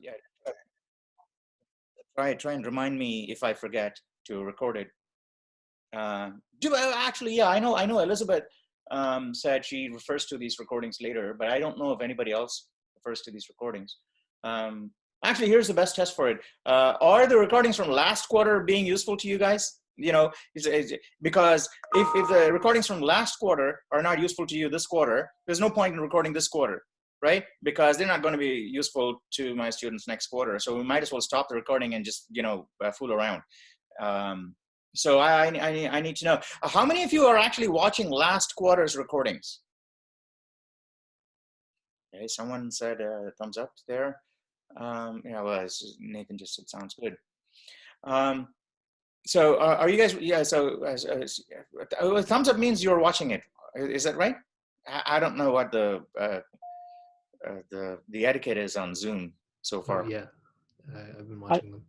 Yeah, try and remind me if I forget to record it. Actually, yeah, I know Elizabeth said she refers to these recordings later, but I don't know if anybody else refers to these recordings. Actually, here's the best test for it. Are the recordings from last quarter being useful to you guys? You know, because if the recordings from last quarter are not useful to you this quarter, there's no point in recording this quarter, right? Because they're not going to be useful to my students next quarter. So we might as well stop the recording and just, fool around. So I need to know, how many of you are actually watching last quarter's recordings? Okay, someone said thumbs up there. Yeah, well, Nathan just said sounds good. So are you guys, yeah, so thumbs up means you're watching it. Is that right? I don't know what the etiquette is on Zoom so far. Oh, yeah, I've been watching them.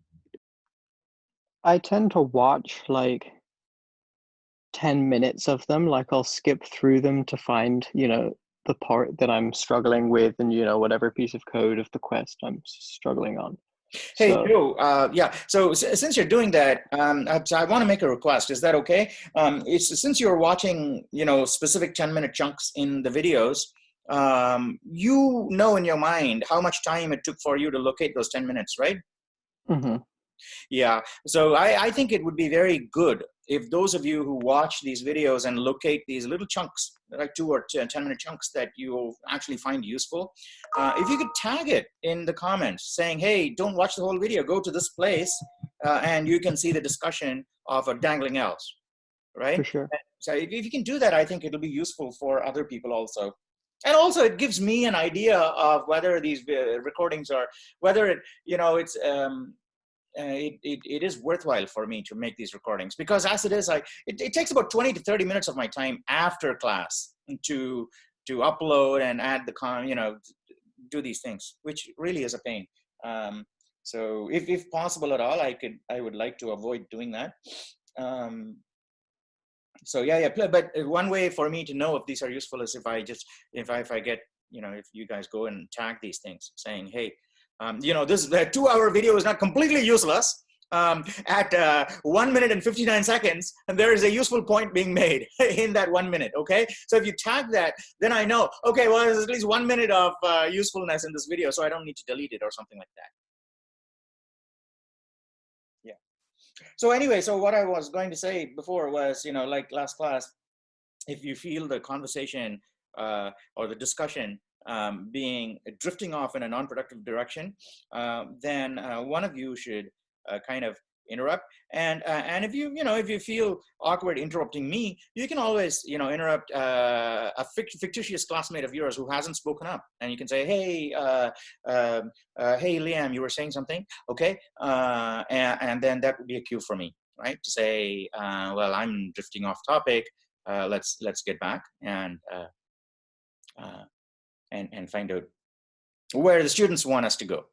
I tend to watch like 10 minutes of them. Like I'll skip through them to find, the part that I'm struggling with and, whatever piece of code of the quest I'm struggling on. Hey, Joe, yeah, so since you're doing that, I want to make a request. Is that okay? Since you're watching, specific 10-minute chunks in the videos, you know in your mind how much time it took for you to locate those 10 minutes, right? Mm-hmm. Yeah, so I think it would be very good if those of you who watch these videos and locate these little chunks, like 2 or 10-minute chunks that you actually find useful, if you could tag it in the comments saying, hey, don't watch the whole video, go to this place and you can see the discussion of a dangling else, right? For sure. So if you can do that, I think it'll be useful for other people also. And also it gives me an idea of whether these recordings are, whether it, it's, it is worthwhile for me to make these recordings, because as it is, it takes about 20 to 30 minutes of my time after class to upload and add the do these things, which really is a pain. So if possible at all, I would like to avoid doing that. So yeah, but one way for me to know if these are useful is if I get, if you guys go and tag these things saying, hey, this 2-hour video is not completely useless. At 1 minute and 59 seconds, and there is a useful point being made in that 1 minute. Okay, so if you tag that, then I know, okay, well, there's at least 1 minute of usefulness in this video, so I don't need to delete it or something like that. Yeah. So anyway, so what I was going to say before was, like last class, if you feel the conversation or the discussion being drifting off in a non-productive direction, then one of you should kind of interrupt. And if you feel awkward interrupting me, you can always interrupt a fictitious classmate of yours who hasn't spoken up, and you can say, hey, hey Liam, you were saying something, okay, and then that would be a cue for me, right, to say, well, I'm drifting off topic. Let's get back and find out where the students want us to go.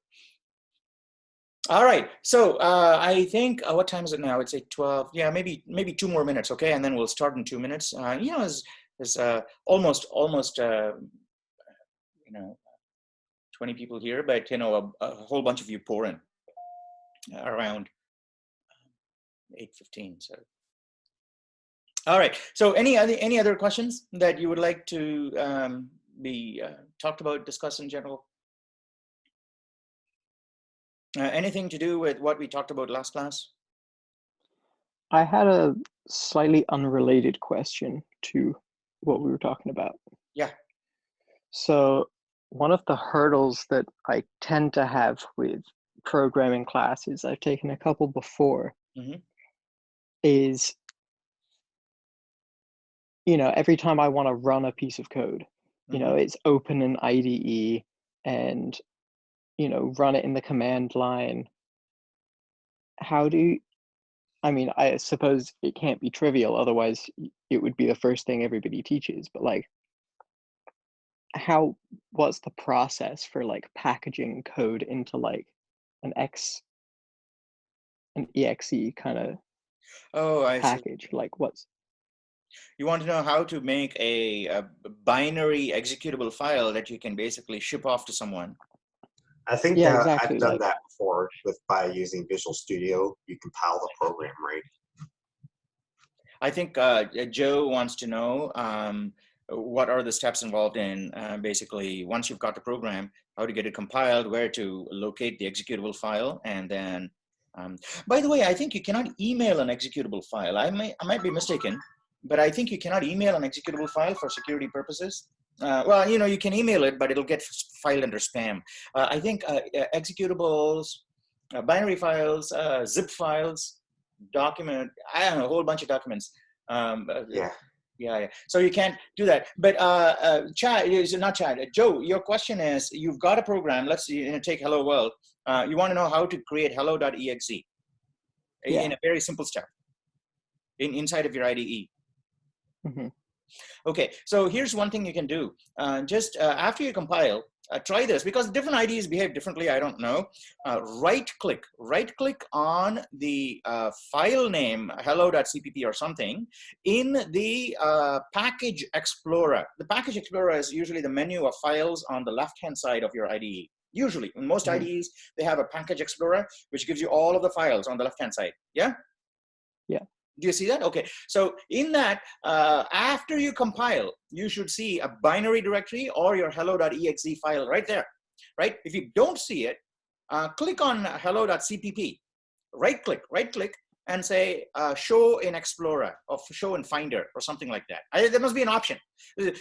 All right, so I think what time is it now? It's 8:12. Yeah, maybe 2 more minutes, okay, and then we'll start in 2 minutes. There's almost 20 people here, but a whole bunch of you pour in around 8:15. So. All right. So any other questions that you would like to be talked about, discussed in general? Anything to do with what we talked about last class? I had a slightly unrelated question to what we were talking about. Yeah. So one of the hurdles that I tend to have with programming classes, I've taken a couple before, is every time I want to run a piece of code, it's open an IDE and, run it in the command line. I suppose it can't be trivial, otherwise it would be the first thing everybody teaches, but like, what's the process for like packaging code into like an exe kind of package? See. Like what's... You want to know how to make a binary executable file that you can basically ship off to someone? I think Yeah, I've exactly. done Like, that before by using Visual Studio. You compile the program, right? I think Joe wants to know what are the steps involved in basically once you've got the program, how to get it compiled, where to locate the executable file, and then. By the way, I think you cannot email an executable file. I might be mistaken, but I think you cannot email an executable file for security purposes. Well, you know, you can email it, but it'll get filed under spam. I think executables, binary files, zip files, document, I don't know, a whole bunch of documents. Yeah. Yeah. So you can't do that. But Chad, not Chad, Joe, your question is, you've got a program, let's take Hello World. You want to know how to create hello.exe in a very simple step inside of your IDE. mm-hmm. Okay, so here's one thing you can do. Just after you compile, try this, because different IDEs behave differently, I don't know. Right click on the file name, hello.cpp or something, in the package explorer. The package explorer is usually the menu of files on the left-hand side of your IDE. Usually, in most IDEs, they have a package explorer, which gives you all of the files on the left-hand side, yeah? Yeah. Do you see that? Okay, so in that, after you compile, you should see a binary directory or your hello.exe file right there, right? If you don't see it, click on hello.cpp, right click, and say show in Explorer or show in Finder or something like that. There must be an option.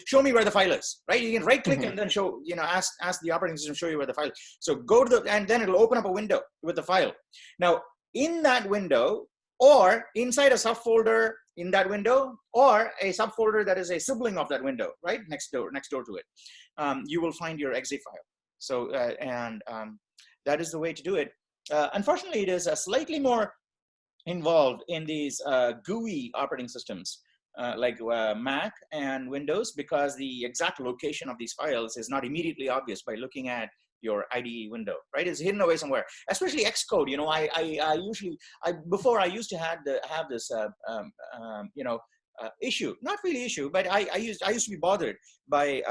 Show me where the file is, right? You can right click and then show, ask the operating system to show you where the file is. So go to and then it'll open up a window with the file. Now, in that window, or inside a subfolder in that window, or a subfolder that is a sibling of that window, right? Next door to it, you will find your exe file. So, that is the way to do it. Unfortunately, it is slightly more involved in these GUI operating systems like Mac and Windows, because the exact location of these files is not immediately obvious by looking at your IDE window, right? It's hidden away somewhere. Especially Xcode. Before I used to have this issue, not really issue, but I used to be bothered by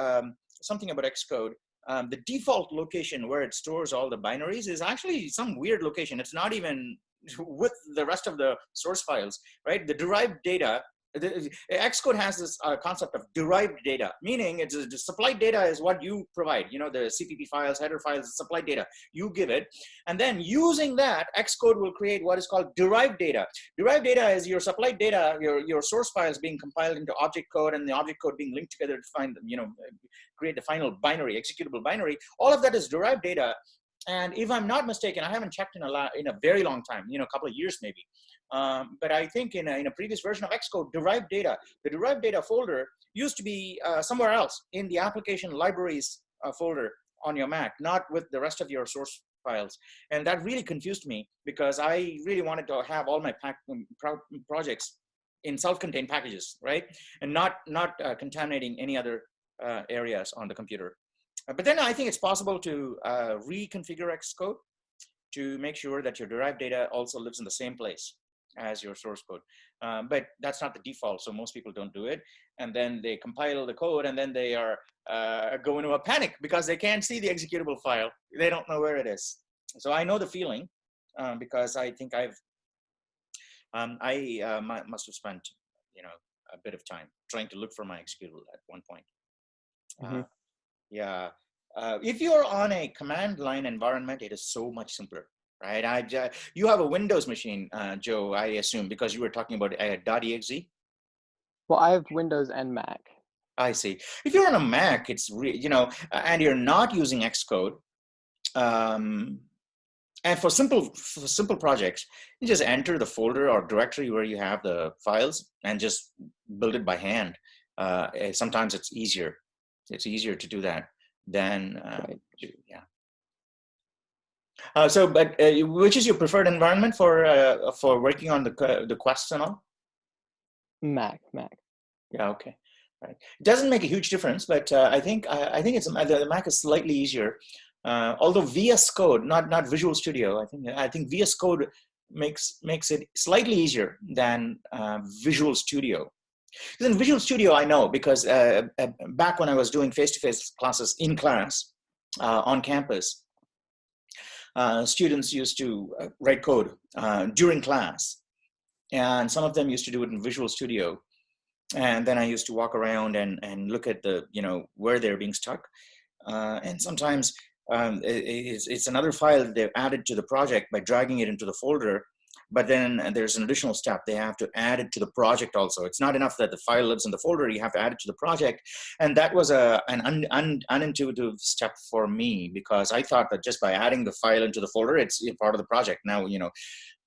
something about Xcode. The default location where it stores all the binaries is actually some weird location. It's not even with the rest of the source files, right? The derived data, Xcode has this concept of derived data, meaning it's the supplied data is what you provide, the CPP files, header files, supplied data, you give it. And then using that, Xcode will create what is called derived data. Derived data is your supplied data, your source files being compiled into object code, and the object code being linked together to find them, create the final binary, executable binary. All of that is derived data. And if I'm not mistaken, I haven't checked in a very long time, a couple of years maybe. But I think in a previous version of Xcode, derived data, the derived data folder used to be somewhere else in the application libraries folder on your Mac, not with the rest of your source files. And that really confused me, because I really wanted to have all my projects in self-contained packages, right? And not contaminating any other areas on the computer. But then I think it's possible to reconfigure Xcode to make sure that your derived data also lives in the same place as your source code. But that's not the default, so most people don't do it. And then they compile the code, and then they are go into a panic because they can't see the executable file. They don't know where it is. So I know the feeling, because I think I must have spent a bit of time trying to look for my executable at one point. Yeah, if you're on a command line environment, it is so much simpler, right? You have a Windows machine, Joe, I assume, because you were talking about .exe. Well, I have Windows and Mac. I see. If you're on a Mac, it's and you're not using Xcode, and for simple projects, you just enter the folder or directory where you have the files and just build it by hand. Sometimes it's easier. It's easier to do that than but which is your preferred environment for working on the quests and all? Mac. Yeah. Okay. Right. It doesn't make a huge difference, but I think it's the Mac is slightly easier. Although VS Code, not Visual Studio, I think VS Code makes it slightly easier than Visual Studio. Because in Visual Studio, I know, because back when I was doing face-to-face classes in class on campus, students used to write code during class, and some of them used to do it in Visual Studio. And then I used to walk around and look at the, where they're being stuck. And sometimes it's another file that they've added to the project by dragging it into the folder. But then there's an additional step. They have to add it to the project also. It's not enough that the file lives in the folder. You have to add it to the project. And that was an unintuitive step for me, because I thought that just by adding the file into the folder, it's part of the project. Now,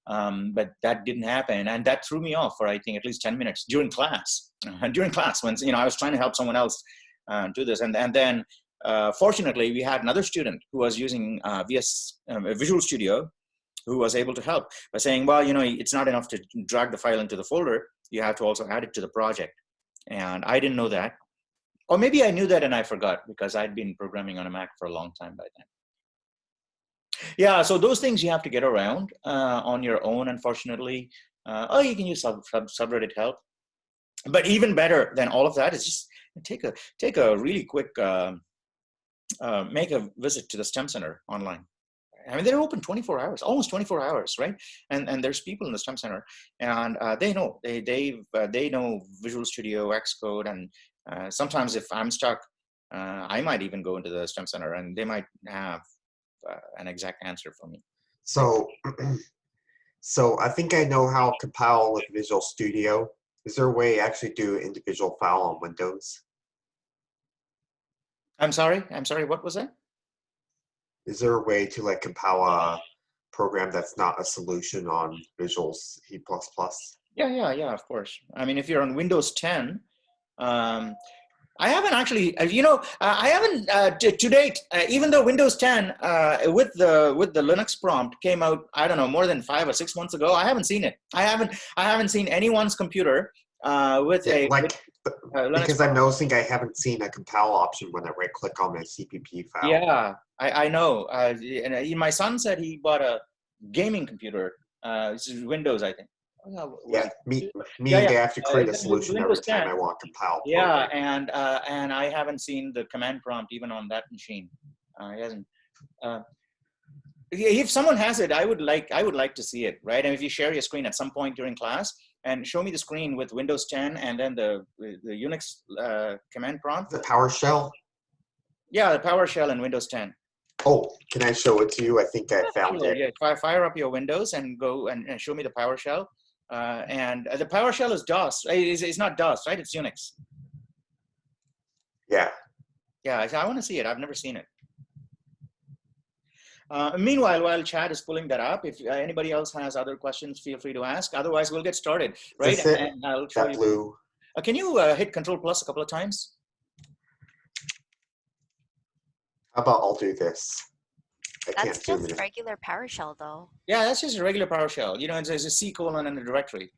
but that didn't happen. And that threw me off for, I think, at least 10 minutes during class. During class, when I was trying to help someone else do this. And then fortunately, we had another student who was using Visual Studio, who was able to help by saying, well, it's not enough to drag the file into the folder. You have to also add it to the project. And I didn't know that. Or maybe I knew that and I forgot, because I'd been programming on a Mac for a long time by then. Yeah, so those things you have to get around on your own, unfortunately. You can use subreddit help. But even better than all of that is just take a really quick, make a visit to the STEM Center online. I mean, they're open 24 hours, almost 24 hours, right? And there's people in the STEM Center, and they know they know Visual Studio, Xcode, and sometimes if I'm stuck, I might even go into the STEM Center, and they might have an exact answer for me. So, so I think I know how to compile with Visual Studio. Is there a way to actually do individual file on Windows? I'm sorry, what was that? Is there a way to compile a program that's not a solution on Visual C++? Yeah, of course. I mean, if you're on Windows 10, I haven't actually, I haven't to date, even though Windows 10 with the Linux prompt came out, I don't know, more than 5 or 6 months ago. I haven't seen it. I haven't seen anyone's computer with a Linux because I'm noticing I haven't seen a compile option when I right-click on my CPP file. Yeah, I know. And my son said he bought a gaming computer. This is Windows, I think. Yeah, they have to create a solution every time I want to compile. Yeah, and I haven't seen the command prompt even on that machine. It hasn't. If someone has it, I would like to see it, right? And if you share your screen at some point during class and show me the screen with Windows 10 and then the Unix command prompt. The PowerShell? Yeah, the PowerShell in Windows 10. Oh, can I show it to you? I think I found it. Yeah, fire up your Windows and go and show me the PowerShell. And the PowerShell is DOS. It's not DOS, right? It's Unix. Yeah. Yeah, I want to see it. I've never seen it. Meanwhile, while Chad is pulling that up, if anybody else has other questions, feel free to ask. Otherwise, we'll get started, right? And I'll show you. Blue. Can you hit Control+ a couple of times? How about I'll do this? That's just regular PowerShell, though. Yeah, that's just a regular PowerShell. It's a C: and a directory.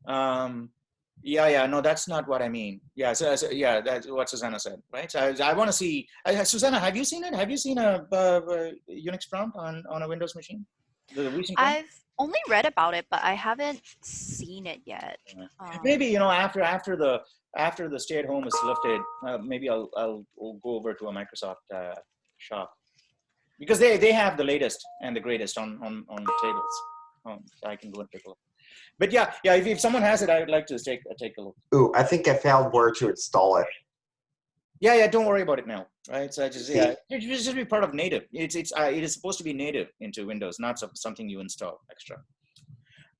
No, that's not what I mean. Yeah, yeah, that's what Susanna said, right? So I want to see. Susanna, have you seen it? Have you seen a Unix prompt on a Windows machine? The recent one? I've only read about it, but I haven't seen it yet. Maybe after the stay-at-home is lifted, maybe I'll go over to a Microsoft shop, because they have the latest and the greatest on tables. So I can go and take a look. But yeah. If someone has it, I would like to take a look. Ooh, I think I found where to install it. Yeah. Don't worry about it now, right? So it should be part of native. It is supposed to be native into Windows, not something you install extra.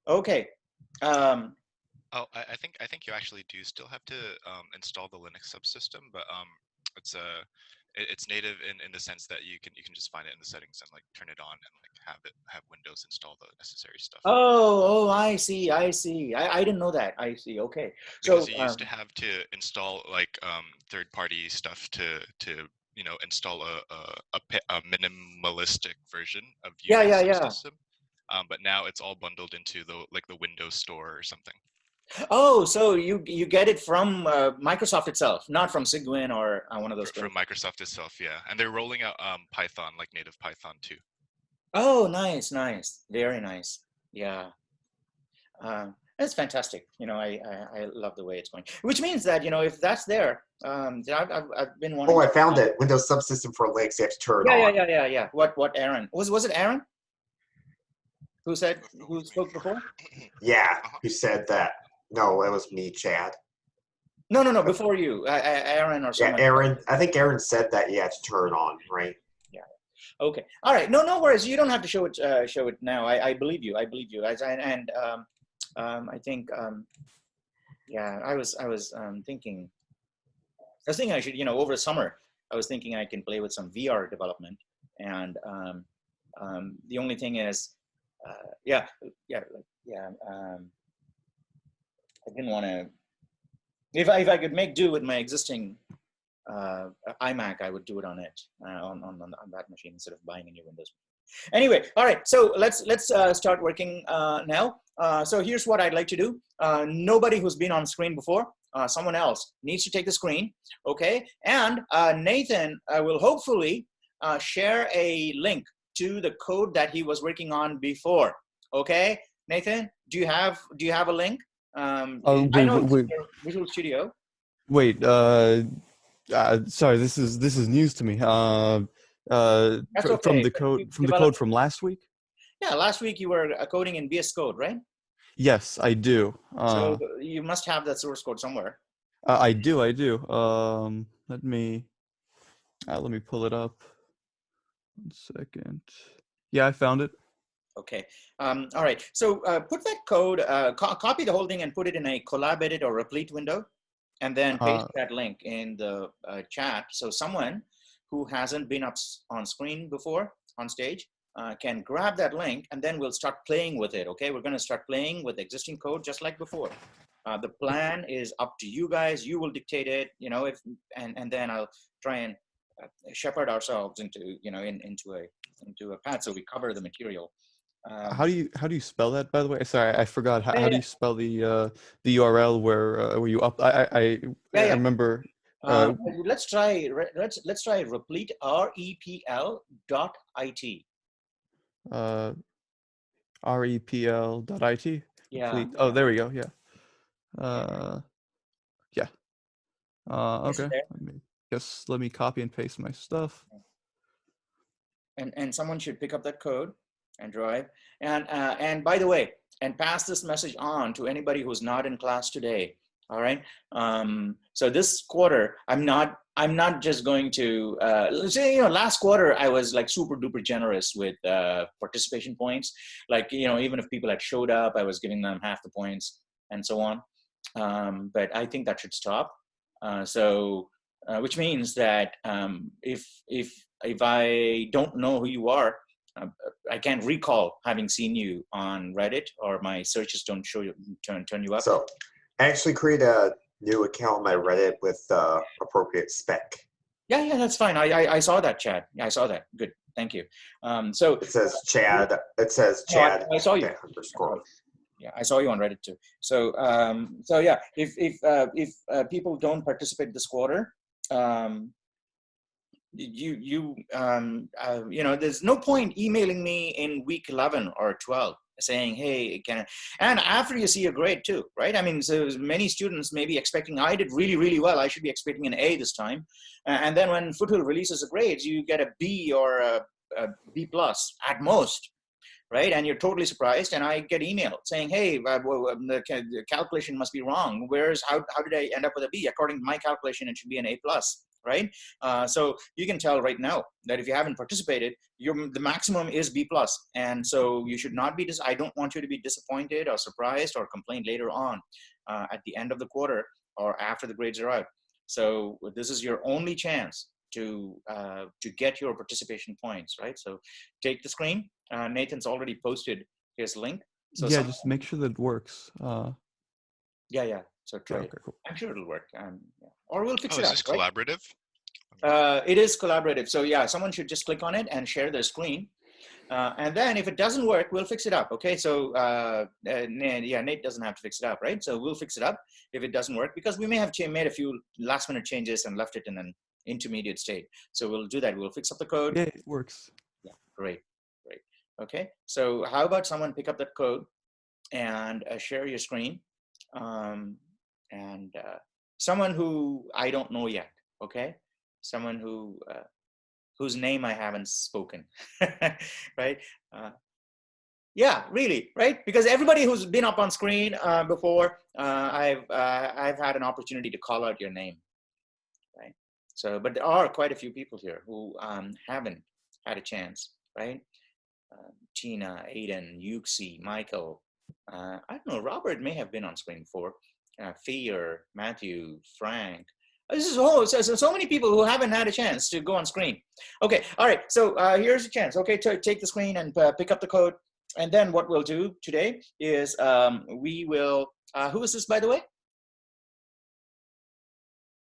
Okay. I think you actually do still have to install the Linux subsystem, but it's native in the sense that you can just find it in the settings and turn it on and have Windows install the necessary stuff. Oh, I see. I didn't know that. I see. Okay. Because you used to have to install third-party stuff to install a minimalistic version of Unix subsystem. But now it's all bundled into the Windows Store or something. Oh, so you get it from Microsoft itself, not from Cygwin or one of those. From Microsoft itself, yeah. And they're rolling out Python, native Python too. Oh, nice. Very nice. Yeah. It's fantastic. I love the way it's going. Which means that if that's there, I've been wanting. Oh, I found it. Windows subsystem for Linux. You have to turn on. Yeah. What Aaron was it? Aaron who spoke before? Yeah, who said that? No, it was me, Chad. No. Before you, Aaron or Yeah, someone. Aaron. I think Aaron said that you had to turn on, right? Yeah. Okay. All right. No worries. You don't have to show it now. I believe you. I think yeah. I was thinking. I was thinking I should over summer. I was thinking I can play with some VR development, and the only thing is, I didn't want to. If I could make do with my existing iMac, I would do it on it on that machine instead of buying a new Windows. Anyway, all right. So let's start working now. So here's what I'd like to do. Nobody who's been on screen before, someone else needs to take the screen, okay? And Nathan will hopefully share a link to the code that he was working on before, okay? Nathan, do you have a link? I know Wait, Visual Studio. wait. Sorry, this is news to me. That's okay. From the code from last week. Yeah, last week you were coding in VS Code, right? Yes, I do. So you must have that source code somewhere. I do. Let me pull it up. 1 second. Yeah, I found it. Okay. All right. So put that code, copy the whole thing and put it in a collab edit or replete window, and then paste that link in the chat. So someone who hasn't been up on screen before, on stage, can grab that link, and then we'll start playing with it. Okay. We're going to start playing with existing code just like before. The plan is up to you guys. You will dictate it, and then I'll try and shepherd ourselves into a path so we cover the material. How do you spell that, by the way? Sorry, I forgot. How do you spell the URL where you up? I remember. Let's try replete REPL.IT. REPL.IT. Yeah. Oh, there we go. Yeah. Yeah. Okay. Let me copy and paste my stuff. And someone should pick up that code and drive. And by the way, and pass this message on to anybody who's not in class today. All right. So this quarter, I'm not just going to say, last quarter I was like super duper generous with participation points. Like, even if people had showed up, I was giving them half the points and so on. But I think that should stop. Which means that if I don't know who you are, I can't recall having seen you on Reddit, or my searches don't show you, turn you up. So I actually create a new account on my Reddit with appropriate spec. Yeah, that's fine. I saw that, Chad. Yeah, I saw that. Good, thank you. So it says Chad. It says Chad. I saw you. Underscore. Yeah, I saw you on Reddit too. So yeah, if people don't participate this quarter, there's no point emailing me in week 11 or 12 saying, hey, and after you see your grade too, right? I mean, so many students may be expecting, I did really, really well, I should be expecting an A this time. And then when Foothill releases the grades, you get a B or a B plus at most, right? And you're totally surprised, and I get email saying, hey, the calculation must be wrong. How did I end up with a B? According to my calculation, it should be an A plus. Right? So you can tell right now that if you haven't participated, the maximum is B plus. And so you should not be, I don't want you to be disappointed or surprised or complain later on at the end of the quarter or after the grades are out. So this is your only chance to get your participation points, right? So take the screen. Nathan's already posted his link. So yeah, just make sure that it works. Yeah. So try it. Okay, cool. I'm sure it'll work. Or we'll fix it up. Is this collaborative? It is collaborative. So yeah, someone should just click on it and share their screen. And then if it doesn't work, we'll fix it up. Okay, so Nate doesn't have to fix it up, right? So we'll fix it up if it doesn't work, because we may have made a few last minute changes and left it in an intermediate state. So we'll do that. We'll fix up the code. Yeah, it works. Yeah, great. Okay, so how about someone pick up that code and share your screen. And someone who I don't know yet, okay? Someone who whose name I haven't spoken, right? Yeah, really, right? Because everybody who's been up on screen before, I've had an opportunity to call out your name, right? So, but there are quite a few people here who haven't had a chance, right? Tina, Aiden, Yuxi, Michael. I don't know, Robert may have been on screen before. Fear, Matthew, Frank. This is so many people who haven't had a chance to go on screen. Okay, all right, so here's a chance. Okay, to take the screen and pick up the code. And then what we'll do today is we will, who is this, by the way?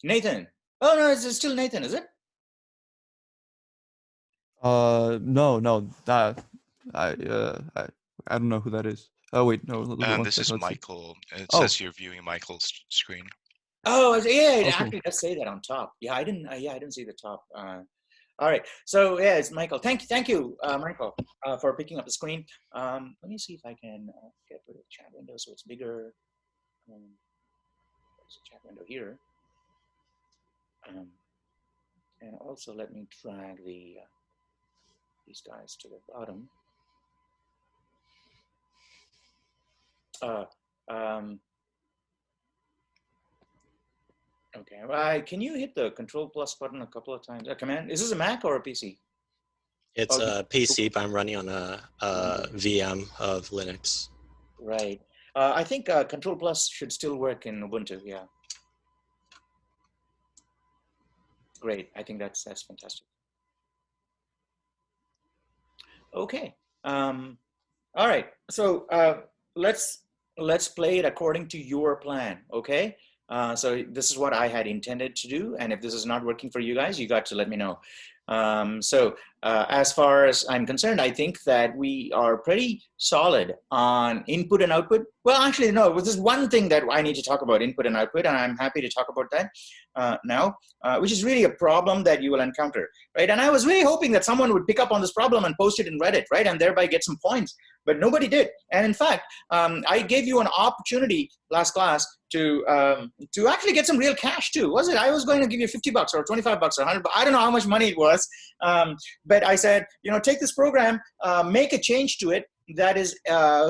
Nathan. Oh, no, it's still Nathan, is it? No, that I don't know who that is. Oh wait, no. This is Michael. It Oh. says you're viewing Michael's screen. Oh, yeah, it Oh, actually does say that on top. Yeah, I didn't see the top. All right, so yeah, it's Michael. Thank you, Michael, for picking up the screen. Let me see if I can get rid of the chat window so it's bigger. There's a chat window here. And also let me drag these guys to the bottom. Okay, can you hit the Control+ button a couple of times? Command, is this a Mac or a PC? It's a PC, but I'm running on a VM of Linux. Right. I think Control+ should still work in Ubuntu, yeah. Great, I think that's fantastic. Okay, all right, so let's play it according to your plan, okay? So this is what I had intended to do, and if this is not working for you guys, you got to let me know. As far as I'm concerned, I think that we are pretty solid on input and output. Well, actually, no, there's one thing that I need to talk about, input and output, and I'm happy to talk about that now, which is really a problem that you will encounter, right? And I was really hoping that someone would pick up on this problem and post it in Reddit, right? And thereby get some points, but nobody did. And in fact, I gave you an opportunity last class to actually get some real cash too. Was it? I was going to give you $50 or $25 or $100. I don't know how much money it was, but I said, you know, take this program, make a change to it that is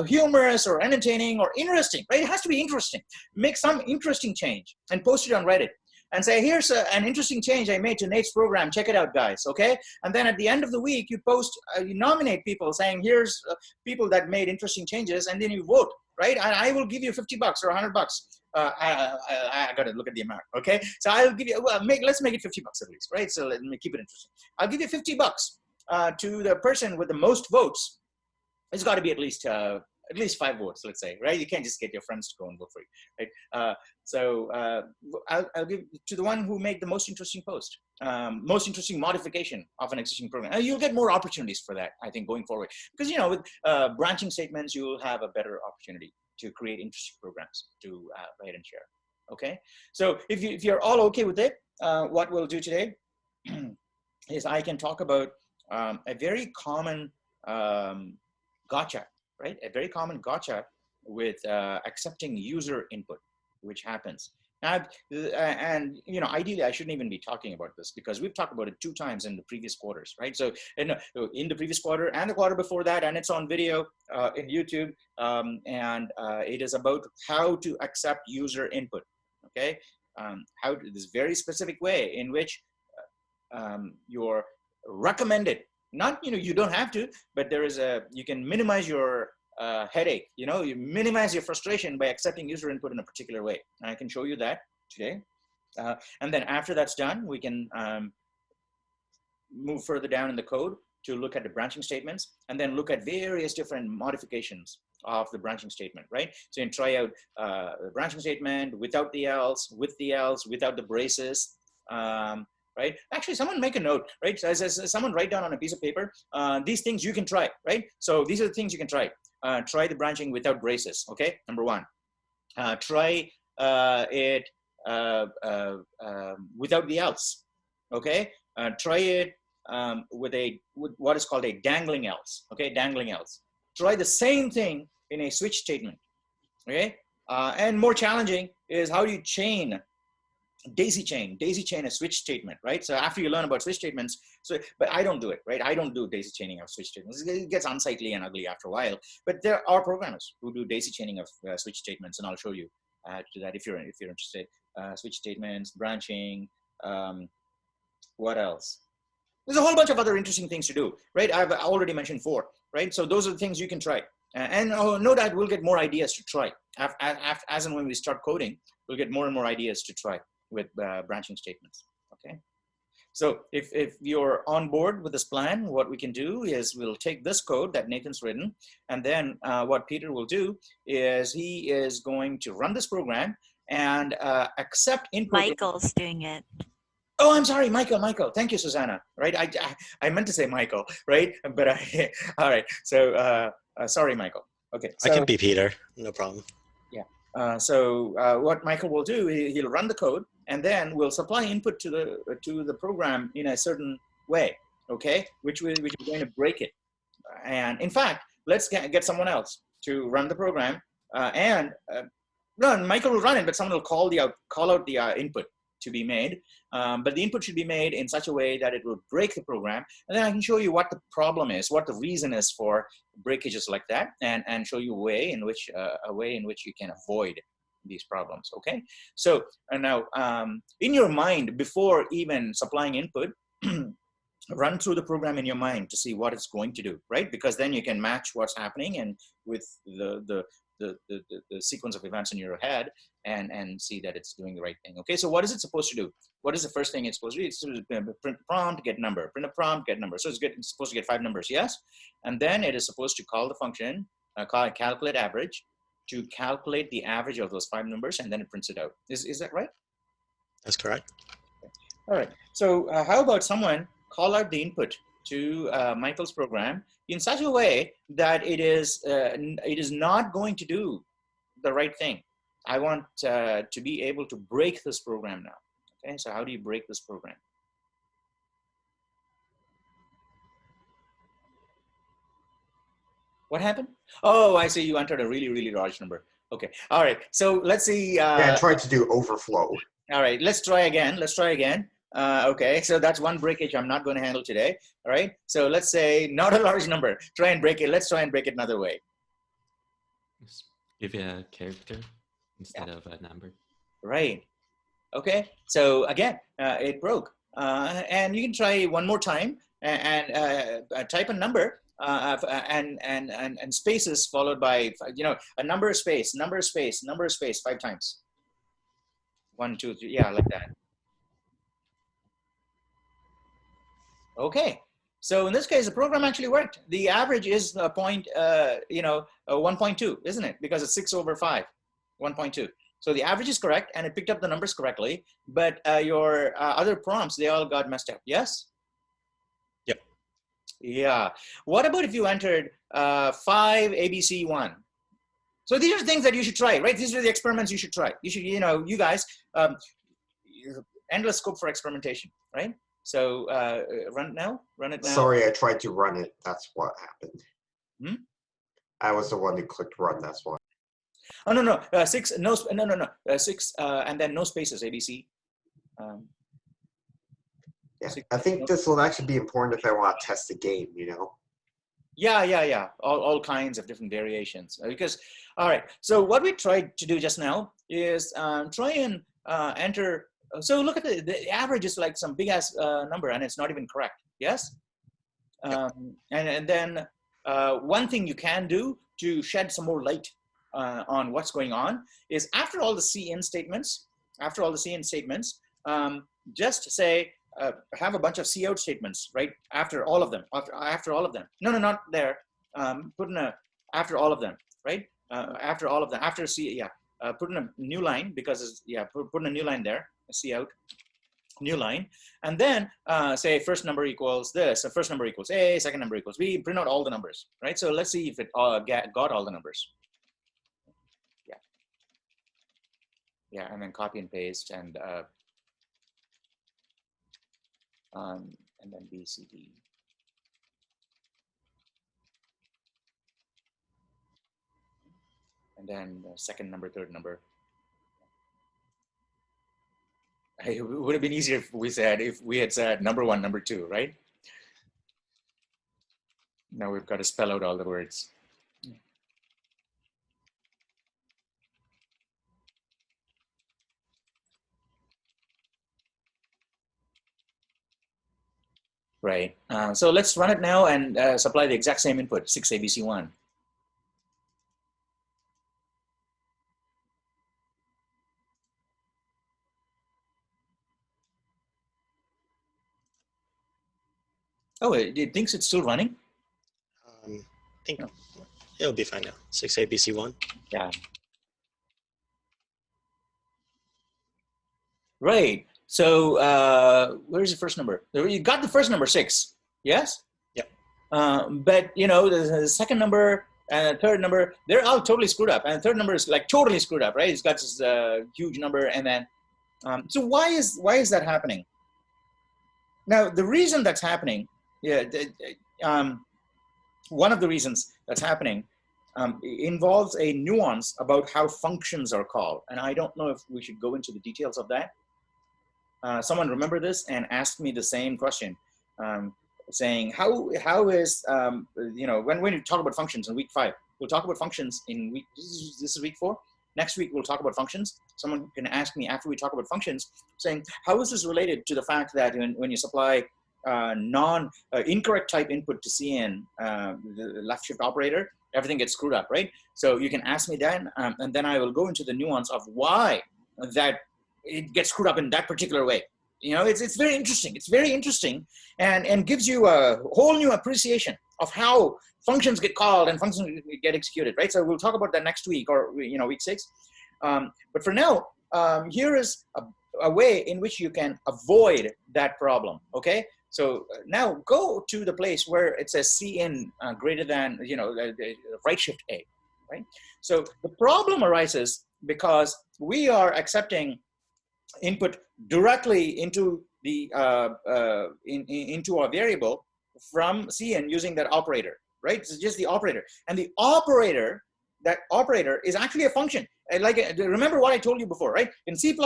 humorous or entertaining or interesting, right? It has to be interesting. Make some interesting change and post it on Reddit and say, here's an interesting change I made to Nate's program. Check it out, guys, okay? And then at the end of the week, you post, you nominate people saying, here's people that made interesting changes, and then you vote, right? And I will give you $50 or $100. I got to look at the amount, okay? So I'll give you, well, let's make it $50 at least, right? So let me keep it interesting. I'll give you $50 to the person with the most votes. It's got to be at least 5 votes, let's say, right? You can't just get your friends to go and vote for you, right? I'll give to the one who made the most interesting post, most interesting modification of an existing program. You'll get more opportunities for that, I think, going forward. Because, you know, with branching statements, you'll have a better opportunity to create interesting programs to write and share, okay? So if you're all okay with it, what we'll do today is I can talk about a very common gotcha, right? A very common gotcha with accepting user input, which happens. Now, and you know, ideally, I shouldn't even be talking about this because we've talked about it 2 times in the previous quarters, right? So in the previous quarter and the quarter before that, and it's on video in YouTube, and it is about how to accept user input, okay? This very specific way in which you're recommended. Not, you know, you don't have to, but there is you can minimize your headache, you know, you minimize your frustration by accepting user input in a particular way. And I can show you that today. And then after that's done, we can move further down in the code to look at the branching statements and then look at various different modifications of the branching statement, right? So you can try out the branching statement without the else, with the else, without the braces, right? Actually, someone make a note, right? As someone write down on a piece of paper, these things you can try, right? So these are the things you can try. Try the branching without braces, okay? Number 1. Try it without the else, okay? Try it with what is called a dangling else, okay? Dangling else. Try the same thing in a switch statement, Okay, and more challenging is how do you chain, daisy chain a switch statement, right? So after you learn about switch statements, so but I don't do it, right? I don't do daisy chaining of switch statements. It gets unsightly and ugly after a while. But there are programmers who do daisy chaining of switch statements, and I'll show you to that if you're interested. Switch statements, branching. What else? There's a whole bunch of other interesting things to do, right? I've already mentioned 4, right? So those are the things you can try. And no doubt we'll get more ideas to try. As and when we start coding, we'll get more and more ideas to try with branching statements, okay? So if you're on board with this plan, what we can do is we'll take this code that Nathan's written, and then what Peter will do is he is going to run this program and accept input. Michael's doing it. Oh, I'm sorry, Michael. Thank you, Susanna. Right, I meant to say Michael, right? But all right. So sorry, Michael. Okay. So, I can be Peter, no problem. Yeah. So what Michael will do, he'll run the code, and then we'll supply input to the program in a certain way, okay? Which is going to break it. And in fact, let's get someone else to run the program, no, Michael will run it, but someone will call out the input to be made. But the input should be made in such a way that it will break the program. And then I can show you what the problem is, what the reason is for breakages like that, and show you a way in which you can avoid these problems, okay? So now, in your mind, before even supplying input, run through the program in your mind to see what it's going to do, right? Because then you can match what's happening and with the sequence of events in your head and see that it's doing the right thing. Okay, so what is it supposed to do? What is the first thing it's supposed to do? It's supposed to print prompt, get number, print a prompt, get number. So it's supposed to get 5 numbers, yes? And then it is supposed to call the function, call it calculate average, to calculate the average of those 5 numbers, and then it prints it out. Is that right? That's correct. All right, so how about someone call out the input to Michael's program in such a way that it is not going to do the right thing. I want to be able to break this program now. Okay, so how do you break this program? What happened? Oh, I see, you entered a really, really large number. Okay, all right, so let's see. Yeah, I tried to do overflow. All right, let's try again. Okay, so that's one breakage I'm not going to handle today. All right, so let's say not a large number. Try and break it. Let's try and break it another way. Just give you a character instead of a number. Right. Okay, so again, it broke. And you can try one more time and type a number and spaces followed by, a number space 5 times. 1, 2, 3, yeah, like that. Okay, so in this case, the program actually worked. The average is 1.2, isn't it? Because it's 6 over 5, 1.2. So the average is correct, and it picked up the numbers correctly. But your other prompts, they all got messed up. Yes. Yep. Yeah. What about if you entered 5 ABC1? So these are things that you should try, right? These are the experiments you should try. You should, you guys, endless scope for experimentation, right? So run it now. Sorry, I tried to run it. That's what happened. Hmm? I was the one who clicked run. That's why. Oh no, 6 no 6 and then no spaces ABC. Yeah, 6, I think this will actually be important if I want to test the game. Yeah. All kinds of different variations. Because, all right. So what we tried to do just now is try and enter. So look at the average is like some big ass number, and it's not even correct. Yes. And then one thing you can do to shed some more light on what's going on is after all the CN statements, just say have a bunch of cout statements right after all of them. After all of them. No, not there. Put in after all of them, right? After all of them. After put in a new line because put in a new line there. Cout. New line, and then say first number equals this, so first number equals A, second number equals B, print out all the numbers, right? So let's see if it got all the numbers. Yeah, and then copy and paste and then B, C, D. and then second number, third number. It would have been easier if we had said number 1, number 2, right? Now we've got to spell out all the words. Right. So let's run it now and supply the exact same input, 6ABC1. Oh, it thinks it's still running? I think it'll be fine now. 6ABC1. Yeah. Right. So where's the first number? You got the first number, 6. Yes? Yep. But, you know, the second number and the third number, they're all totally screwed up. And the third number is like totally screwed up, right? It's got this huge number. And then, so why is that happening? Now, the reason that's happening, one of the reasons that's happening involves a nuance about how functions are called. And I don't know if we should go into the details of that. Someone remember this and asked me the same question, saying, how is, you know, when you talk about functions in week 5, we'll talk about functions in week, this is week 4. Next week, we'll talk about functions. Someone can ask me after we talk about functions, saying, how is this related to the fact that when you supply incorrect type input to CN, the left shift operator, everything gets screwed up, right? So you can ask me that, and then I will go into the nuance of why that it gets screwed up in that particular way. You know, it's very interesting. It's very interesting, and gives you a whole new appreciation of how functions get called and functions get executed, right? So we'll talk about that next week, or, you know, week 6. But for now, here is a way in which you can avoid that problem, okay? So now go to the place where it says CN greater than, you know, right shift A, right? So the problem arises because we are accepting input directly into the into our variable from CN using that operator, right? It's just the operator, and the operator, that operator is actually a function. And like, remember what I told you before, right? In C++,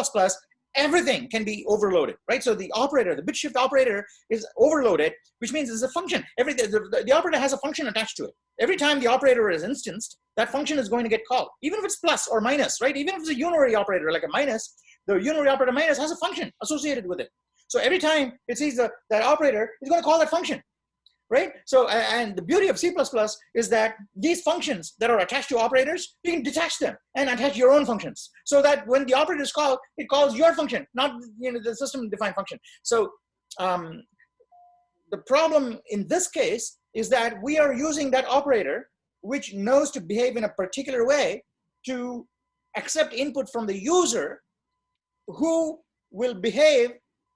everything can be overloaded, right? So the operator, the bit shift operator, is overloaded, which means it's a function. The operator has a function attached to it. Every time the operator is instanced, that function is going to get called, even if it's plus or minus, right? Even if it's a unary operator like a minus, the unary operator minus has a function associated with it. So every time it sees that operator, it's going to call that function, right? So, and the beauty of C++ is that these functions that are attached to operators, you can detach them and attach your own functions, so that when the operator is called, it calls your function, not, you know, the system-defined function. So the problem in this case is that we are using that operator, which knows to behave in a particular way, to accept input from the user, who will behave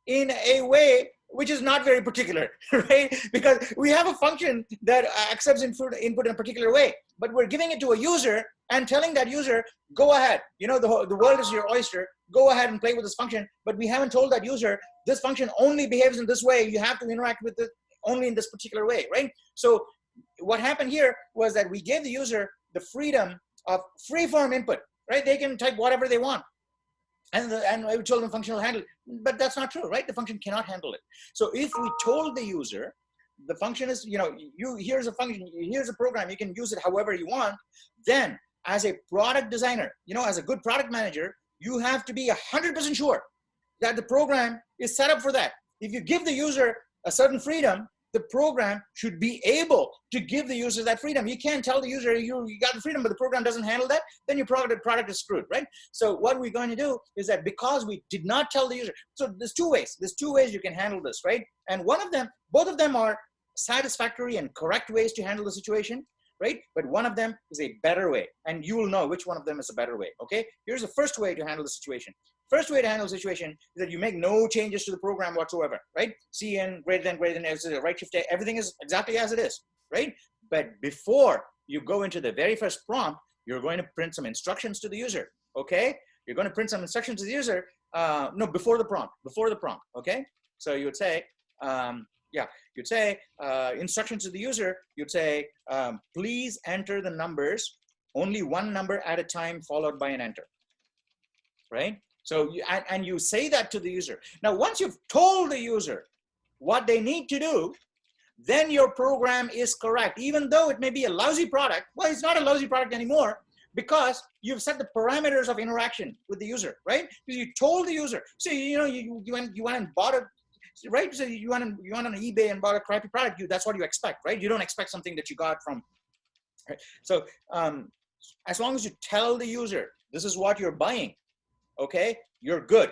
in a way which is not very particular, right? Because we have a function that accepts input in a particular way, but we're giving it to a user and telling that user, go ahead, you know, the world is your oyster, go ahead and play with this function, but we haven't told that user, this function only behaves in this way, you have to interact with it only in this particular way, right? So what happened here was that we gave the user the freedom of free-form input, right? They can type whatever they want. And we told them function will handle it, but that's not true, right? The function cannot handle it. So if we told the user, the function is, you know, here's a function, here's a program, you can use it however you want, then as a product designer, you know, as a good product manager, you have to be 100% sure that the program is set up for that. If you give the user a certain freedom, the program should be able to give the user that freedom. You can't tell the user you got the freedom, but the program doesn't handle that, then your product is screwed, right? So what we're going to do is that because we did not tell the user, so there's two ways you can handle this, right? And both of them are satisfactory and correct ways to handle the situation, right? But one of them is a better way, and you will know which one of them is a better way, okay? Here's the first way to handle the situation. First way to handle the situation is that you make no changes to the program whatsoever, right? CN greater than, right shift A, everything is exactly as it is, right? But before you go into the very first prompt, you're going to print some instructions to the user, okay? You're going to print some instructions to the user, no, before the prompt, okay? So you would say, you'd say instructions to the user, you'd say, please enter the numbers only one number at a time followed by an enter, right? So and you say that to the user. Now, once you've told the user what they need to do, then your program is correct. Even though it may be a lousy product, well, it's not a lousy product anymore because you've set the parameters of interaction with the user, right? Because you told the user. So, you know, you went and bought it, right? So you went on eBay and bought a crappy product. That's what you expect, right? You don't expect something that you got from, right? So as long as you tell the user, this is what you're buying, okay, you're good.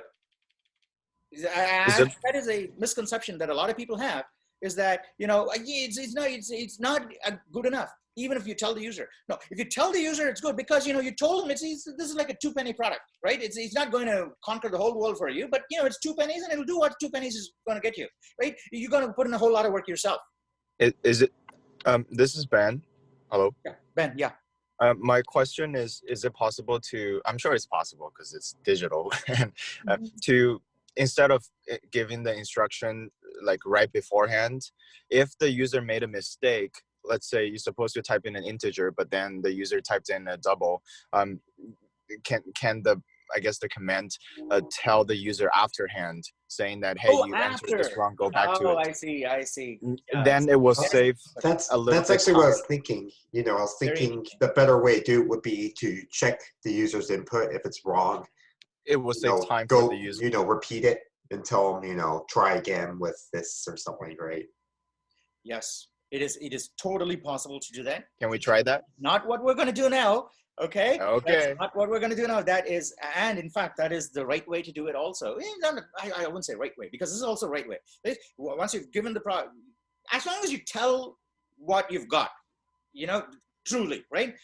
That is a misconception that a lot of people have, is that, you know, it's not good enough, even if you tell the user. No, if you tell the user it's good, because, you know, you told them this is like a 2-penny product, right? It's not going to conquer the whole world for you, but, you know, it's 2 pennies and it'll do what 2 pennies is going to get you, right? You're going to put in a whole lot of work yourself. Is it, this is Ben. Hello. Yeah, Ben, yeah. My question is it possible to, I'm sure it's possible because it's digital, to, instead of giving the instruction like right beforehand, if the user made a mistake, let's say you're supposed to type in an integer, but then the user typed in a double, can the, I guess the command tell the user afterhand, saying that, hey, you entered this wrong, go back to it. I see. Yeah, then it will save That's a little bit actually what I was time. thinking. You know, I was thinking the better way to do it would be to check the user's input. If it's wrong, It will save time for the user. You know, repeat it and tell them, you know, try again with this or something, right? Yes, it is totally possible to do that. Can we try that? Not what we're going to do now. Okay. Okay. That's not what we're going to do now. That is, and in fact, that is the right way to do it also. I wouldn't say right way, because this is also right way. Once you've given the product, as long as you tell what you've got, you know, truly, right?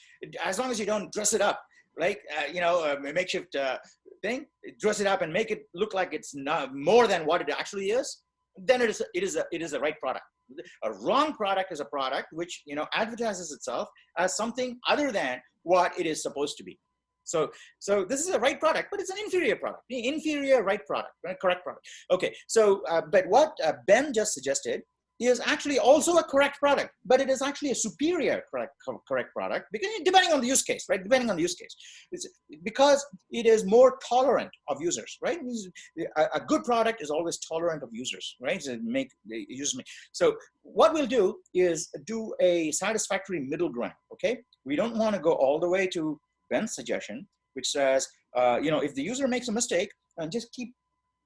As long as you don't dress it up, like, you know, a makeshift thing, dress it up and make it look like it's not more than what it actually is, then it is a right product. A wrong product is a product which, you know, advertises itself as something other than what it is supposed to be. So this is a right product, but it's an inferior product. The inferior right product, right? Correct product. Okay. So, but what Ben just suggested is actually also a correct product, but it is actually a superior correct product, because depending on the use case, right? Depending on the use case, it's because it is more tolerant of users, right? A good product is always tolerant of users, right? So what we'll do is do a satisfactory middle ground. Okay, we don't want to go all the way to Ben's suggestion, which says, you know, if the user makes a mistake, and just keep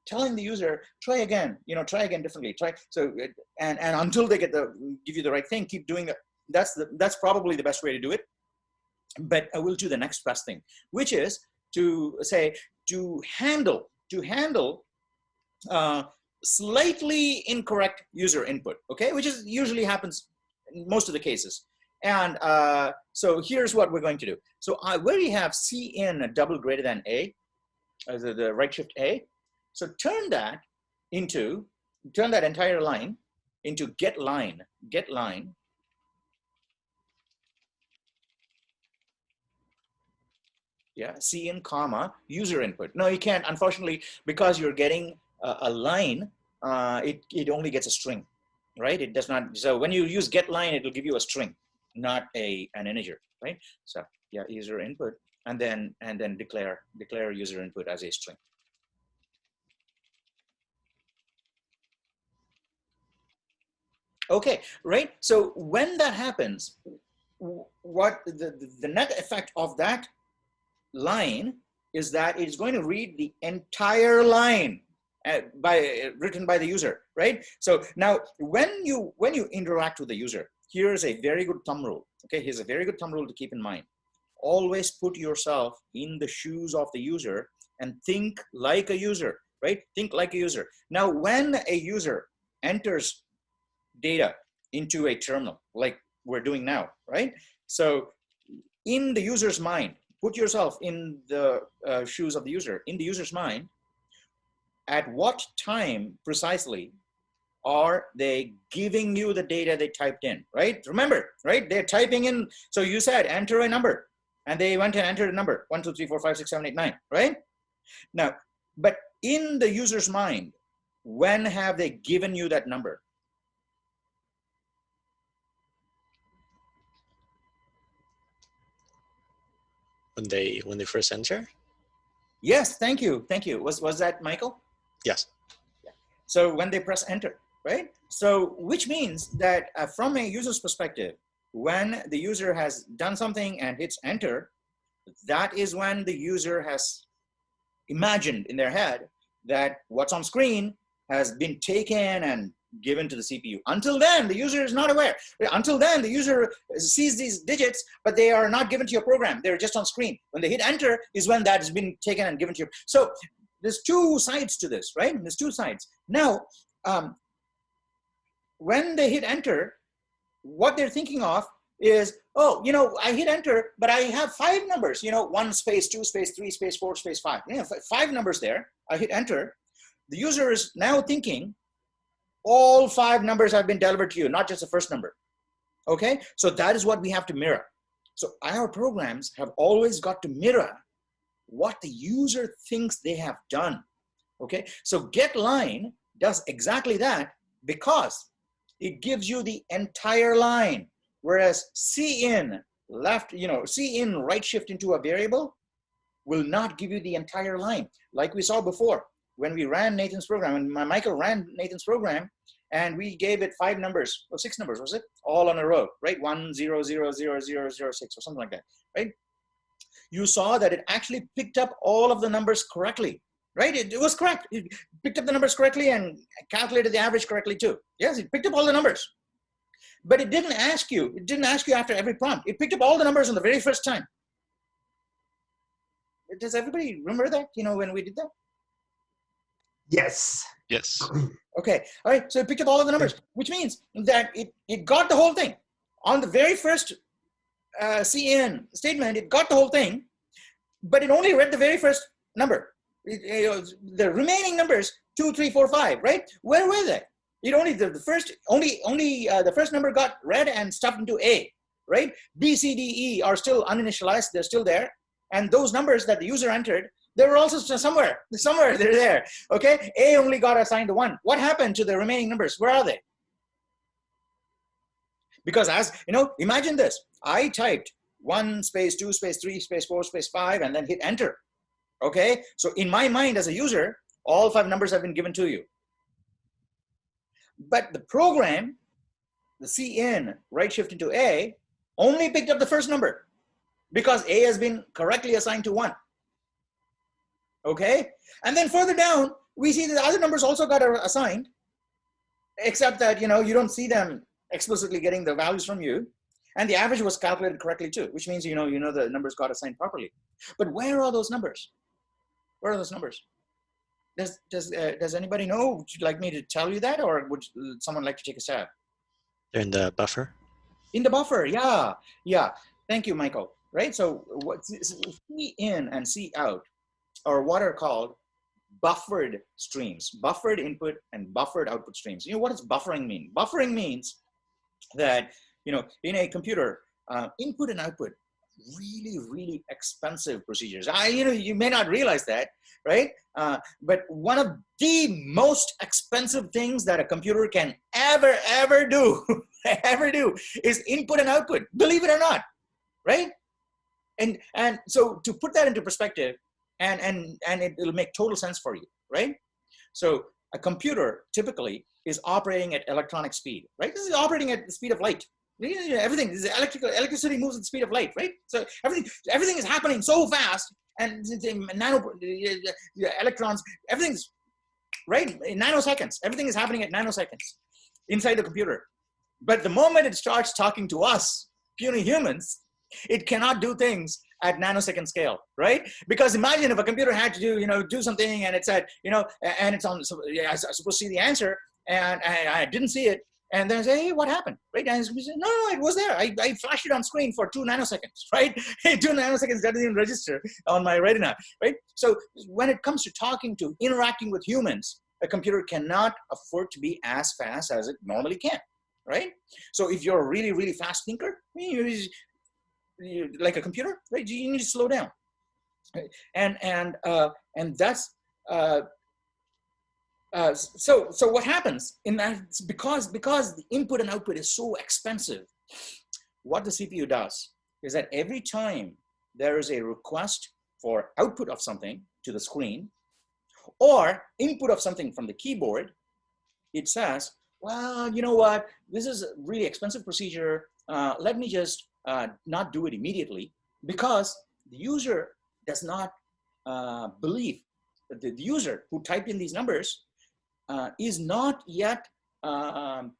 telling the user, try again, you know, try again differently, and until they give you the right thing, keep doing it. That's probably the best way to do it. But I will do the next best thing, which is to say, to handle slightly incorrect user input, okay, which is usually happens in most of the cases. And so here's what we're going to do. So where you have C in a double greater than A, the right shift A, so turn that entire line into get line. Yeah, C in comma, user input. No, you can't, unfortunately, because you're getting a line, it only gets a string, right? It does not, so when you use get line, it will give you a string, not an integer, right? So yeah, user input, and then declare user input as a string. Okay, right? So when that happens, what the net effect of that line is that it's going to read the entire line written by the user, right? So now when you interact with the user, here's a very good thumb rule. Okay, here's a very good thumb rule to keep in mind. Always put yourself in the shoes of the user and think like a user, right? Think like a user. Now, when a user enters data into a terminal, like we're doing now, right? So in the user's mind, put yourself in the shoes of the user, in the user's mind, at what time precisely are they giving you the data they typed in, right? Remember, right? They're typing in, so you said enter a number, and they went and entered a number, 1, 2, 3, 4, 5, 6, 7, 8, 9, right? Now, but in the user's mind, when have they given you that number? when they first enter? Yes, thank you. Was that Michael? Yes. So when they press enter, right? So which means that from a user's perspective, when the user has done something and hits enter, that is when the user has imagined in their head that what's on screen has been taken and given to the CPU. Until then, the user is not aware. Until then, the user sees these digits, but they are not given to your program. They're just on screen. When they hit enter is when that has been taken and given to you. So there's two sides to this, right? There's two sides. Now, when they hit enter, what they're thinking of is, oh, I hit enter, but I have 5 numbers, 1 space, 2 space, 3 space, 4 space, 5. 5 numbers there. I hit enter. The user is now thinking all 5 numbers have been delivered to you, not just the first number. Okay, so that is what we have to mirror. So our programs have always got to mirror what the user thinks they have done. Okay, so getLine does exactly that because it gives you the entire line, whereas cin right shift into a variable will not give you the entire line. Like we saw before when we ran Nathan's program, and Michael ran Nathan's program, and we gave it 5 numbers or 6 numbers, was it? All on a row, right? 1 0 0 0 0 0 6 or something like that, right? You saw that it actually picked up all of the numbers correctly, right? It was correct. It picked up the numbers correctly and calculated the average correctly too. Yes, it picked up all the numbers. But it didn't ask you after every prompt. It picked up all the numbers on the very first time. Does everybody remember that, when we did that? Yes. Yes. Okay, all right, so it picked up all of the numbers, which means that it got the whole thing. On the very first cin statement, it got the whole thing, but it only read the very first number. The remaining numbers, 2, 3, 4, 5, right? Where were they? It only the first number got read and stuffed into A, right? B, C, D, E are still uninitialized. They're still there, and those numbers that the user entered, they were also somewhere they're there. Okay, A only got assigned to 1. What happened to the remaining numbers? Where are they? Because as imagine this: I typed 1 space, 2 space, 3 space, 4 space, 5, and then hit enter. Okay, so in my mind as a user, all 5 numbers have been given to you. But the program, the cin right shift into A, only picked up the first number because A has been correctly assigned to 1. Okay, and then further down, we see that the other numbers also got assigned, except that, you don't see them explicitly getting the values from you. And the average was calculated correctly too, which means, the numbers got assigned properly. But where are those numbers? Where are those numbers? Does anybody know? Would you like me to tell you that, or would someone like to take a stab? They're in the buffer. In the buffer, yeah. Thank you, Michael. Right. So what C in and C out are what are called buffered streams, buffered input and buffered output streams. What does buffering mean? Buffering means that in a computer, input and output, really expensive procedures. You may not realize that, right? But one of the most expensive things that a computer can ever do is input and output, believe it or not, right? And so to put that into perspective, and it'll make total sense for you, right? So a computer typically is operating at electronic speed, right? This is operating at the speed of light. Everything is electricity moves at the speed of light, right? So everything is happening so fast, and the electrons, everything's right in nanoseconds. Everything is happening at nanoseconds inside the computer. But the moment it starts talking to us, puny humans, it cannot do things at nanosecond scale, right? Because imagine if a computer had to do something, and it said, and it's on, so I was supposed to see the answer, and I didn't see it, and then I say, hey, what happened, right? And I say, no, it was there. I flashed it on screen for 2 nanoseconds, right? 2 nanoseconds doesn't even register on my retina, right? So when it comes to interacting with humans, a computer cannot afford to be as fast as it normally can, right? So if you're a really fast thinker, like a computer, right? You need to slow down, and that's so what happens in that, because the input and output is so expensive, what the CPU does is that every time there is a request for output of something to the screen or input of something from the keyboard, it says, well, you know what, this is a really expensive procedure. Let me just not do it immediately, because the user does not believe that the user who typed in these numbers is not yet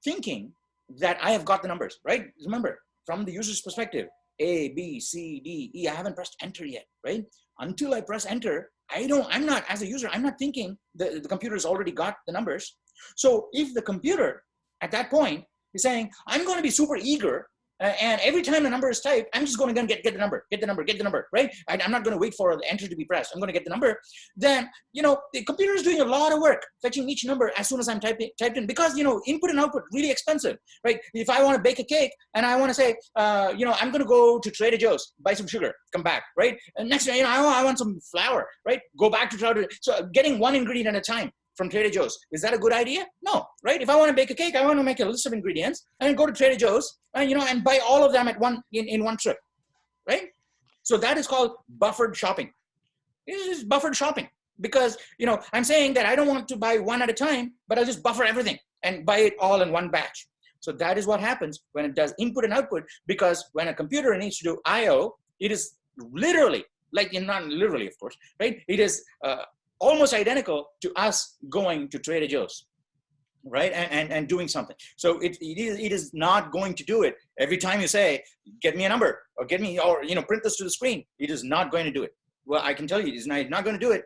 thinking that I have got the numbers, right? Remember, from the user's perspective, A, B, C, D, E, I haven't pressed enter yet, right? Until I press enter, I'm not, as a user, I'm not thinking the computer's already got the numbers. So if the computer at that point is saying, I'm going to be super eager, and every time the number is typed, I'm just going to get the number, right? I'm not going to wait for the enter to be pressed. I'm going to get the number. Then, you know, the computer is doing a lot of work fetching each number as soon as I'm typed in, because, you know, input and output really expensive, right? If I want to bake a cake and I want to say, you know, I'm going to go to Trader Joe's, buy some sugar, come back, right? And next, you know, I want some flour, right? Go back to Trader. So getting one ingredient at a time from Trader Joe's, is that a good idea? No, right? If I want to bake a cake, I want to make a list of ingredients and go to Trader Joe's and, you know, and buy all of them at in one trip, right? So that is called buffered shopping. It is buffered shopping, because, you know, I'm saying that I don't want to buy one at a time, but I'll just buffer everything and buy it all in one batch. So that is what happens when it does input and output, because when a computer needs to do I/O, it is literally, like, not literally, of course, right? It is almost identical to us going to Trader Joe's, right? And doing something. So it is not going to do it every time you say, get me a number, or get me, or, you know, print this to the screen. It is not going to do it. Well, I can tell you, it's not going to do it.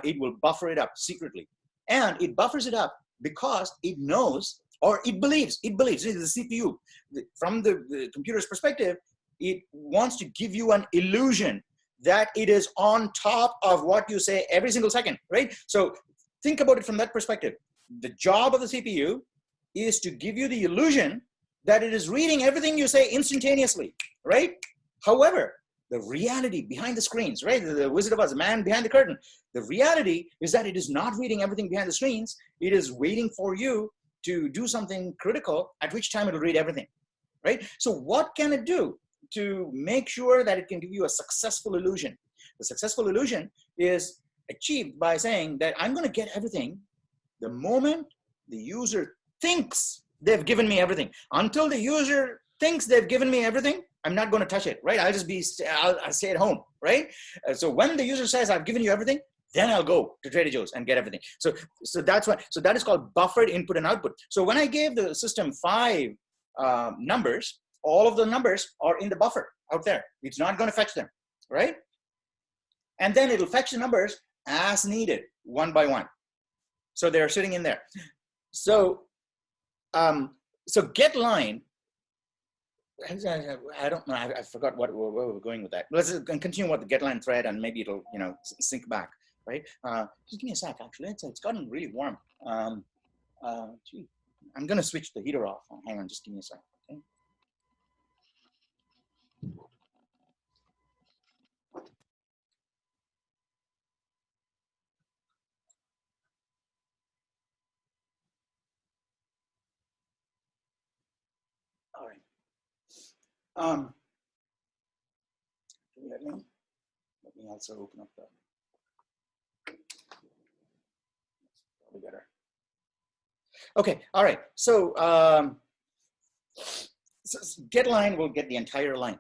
It will buffer it up secretly. And it buffers it up because it knows, or it believes, the CPU, from the computer's perspective, it wants to give you an illusion that it is on top of what you say every single second, right? So think about it from that perspective. The job of the CPU is to give you the illusion that it is reading everything you say instantaneously, right? However, the reality behind the screens, right? The Wizard of Oz, the man behind the curtain. The reality is that it is not reading everything behind the screens. It is waiting for you to do something critical, at which time it'll read everything, right? So what can it do to make sure that it can give you a successful illusion? The successful illusion is achieved by saying that I'm going to get everything the moment the user thinks they've given me everything. Until the user thinks they've given me everything, I'm not going to touch it, right? I'll stay at home, right? So when the user says, I've given you everything, then I'll go to Trader Joe's and get everything. So that's what, so that is called buffered input and output. So when I gave the system 5 numbers, all of the numbers are in the buffer out there. It's not going to fetch them, right? And then it'll fetch the numbers as needed, one by one. So they're sitting in there. So, so get line, I don't know, I forgot where we're going with that. Let's continue with the get line thread, and maybe it'll, you know, sync back, right? Just give me a sec, actually. It's gotten really warm. Gee, I'm gonna switch the heater off. Hang on, just give me a sec, okay? All right. Let me also open up the, probably better. Okay, all right. So, so get line will get the entire line.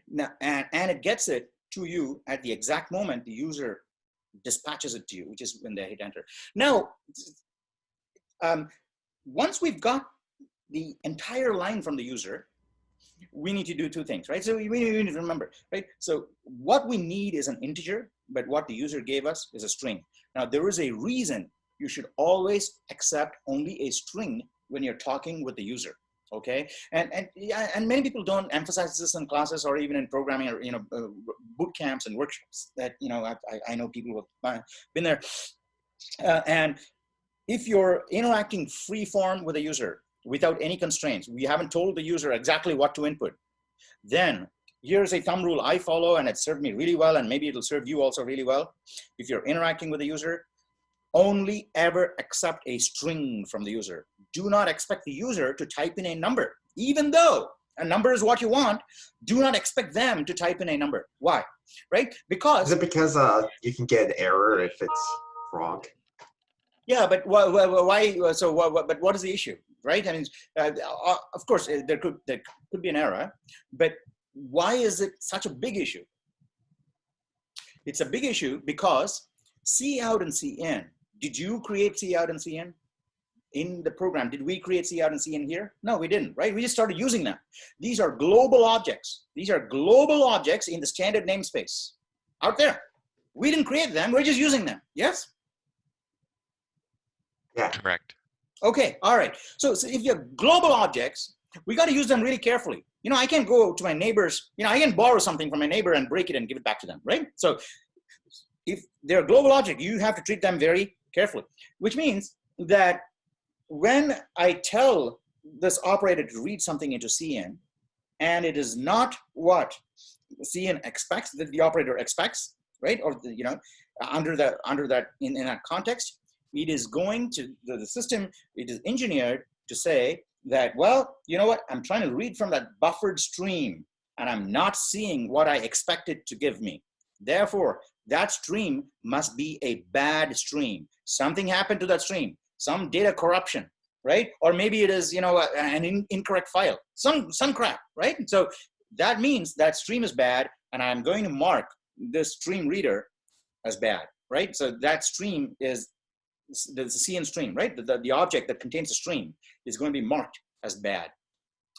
Now, and it gets it to you at the exact moment the user dispatches it to you, which is when they hit enter. Now, once we've got the entire line from the user, we need to do 2 things, right? So we need to remember, right? So what we need is an integer, but what the user gave us is a string. Now, there is a reason you should always accept only a string when you're talking with the user, okay? And many people don't emphasize this in classes or even in programming or, you know, boot camps and workshops that, you know, I know people have been there. And if you're interacting free form with a user, without any constraints, we haven't told the user exactly what to input, then here's a thumb rule I follow, and it served me really well, and maybe it'll serve you also really well. If you're interacting with the user, only ever accept a string from the user. Do not expect the user to type in a number, even though a number is what you want, do not expect them to type in a number. Why? Right? Because Is it because you can get an error if it's wrong? yeah, but why? So but what is the issue, right? I mean, of course there could be an error, but why is it such a big issue? It's a big issue because C out and C in. Did you create C out and C in the program? Did we create C out and C in here? No, we didn't, right? We just started using them. These are global objects. These are global objects in the standard namespace out there. We didn't create them. We're just using them. Yes? Yeah. Correct. Okay, all right. So if you're global objects, we got to use them really carefully. You know, I can't go to my neighbors, you know, I can borrow something from my neighbor and break it and give it back to them, right? So if they're a global object, you have to treat them very carefully, which means that when I tell this operator to read something into Cin, and it is not what Cin expects, that the operator expects, right? Or, you know, under that in that context, it is going to, the system, it is engineered to say that, well, you know what, I'm trying to read from that buffered stream and I'm not seeing what I expected to give me. Therefore, that stream must be a bad stream. Something happened to that stream, some data corruption, right? Or maybe it is, you know, an incorrect file, some crap, right? So that means that stream is bad and I'm going to mark this stream reader as bad, right? So that stream is the Cin stream, right? The object that contains the stream is going to be marked as bad,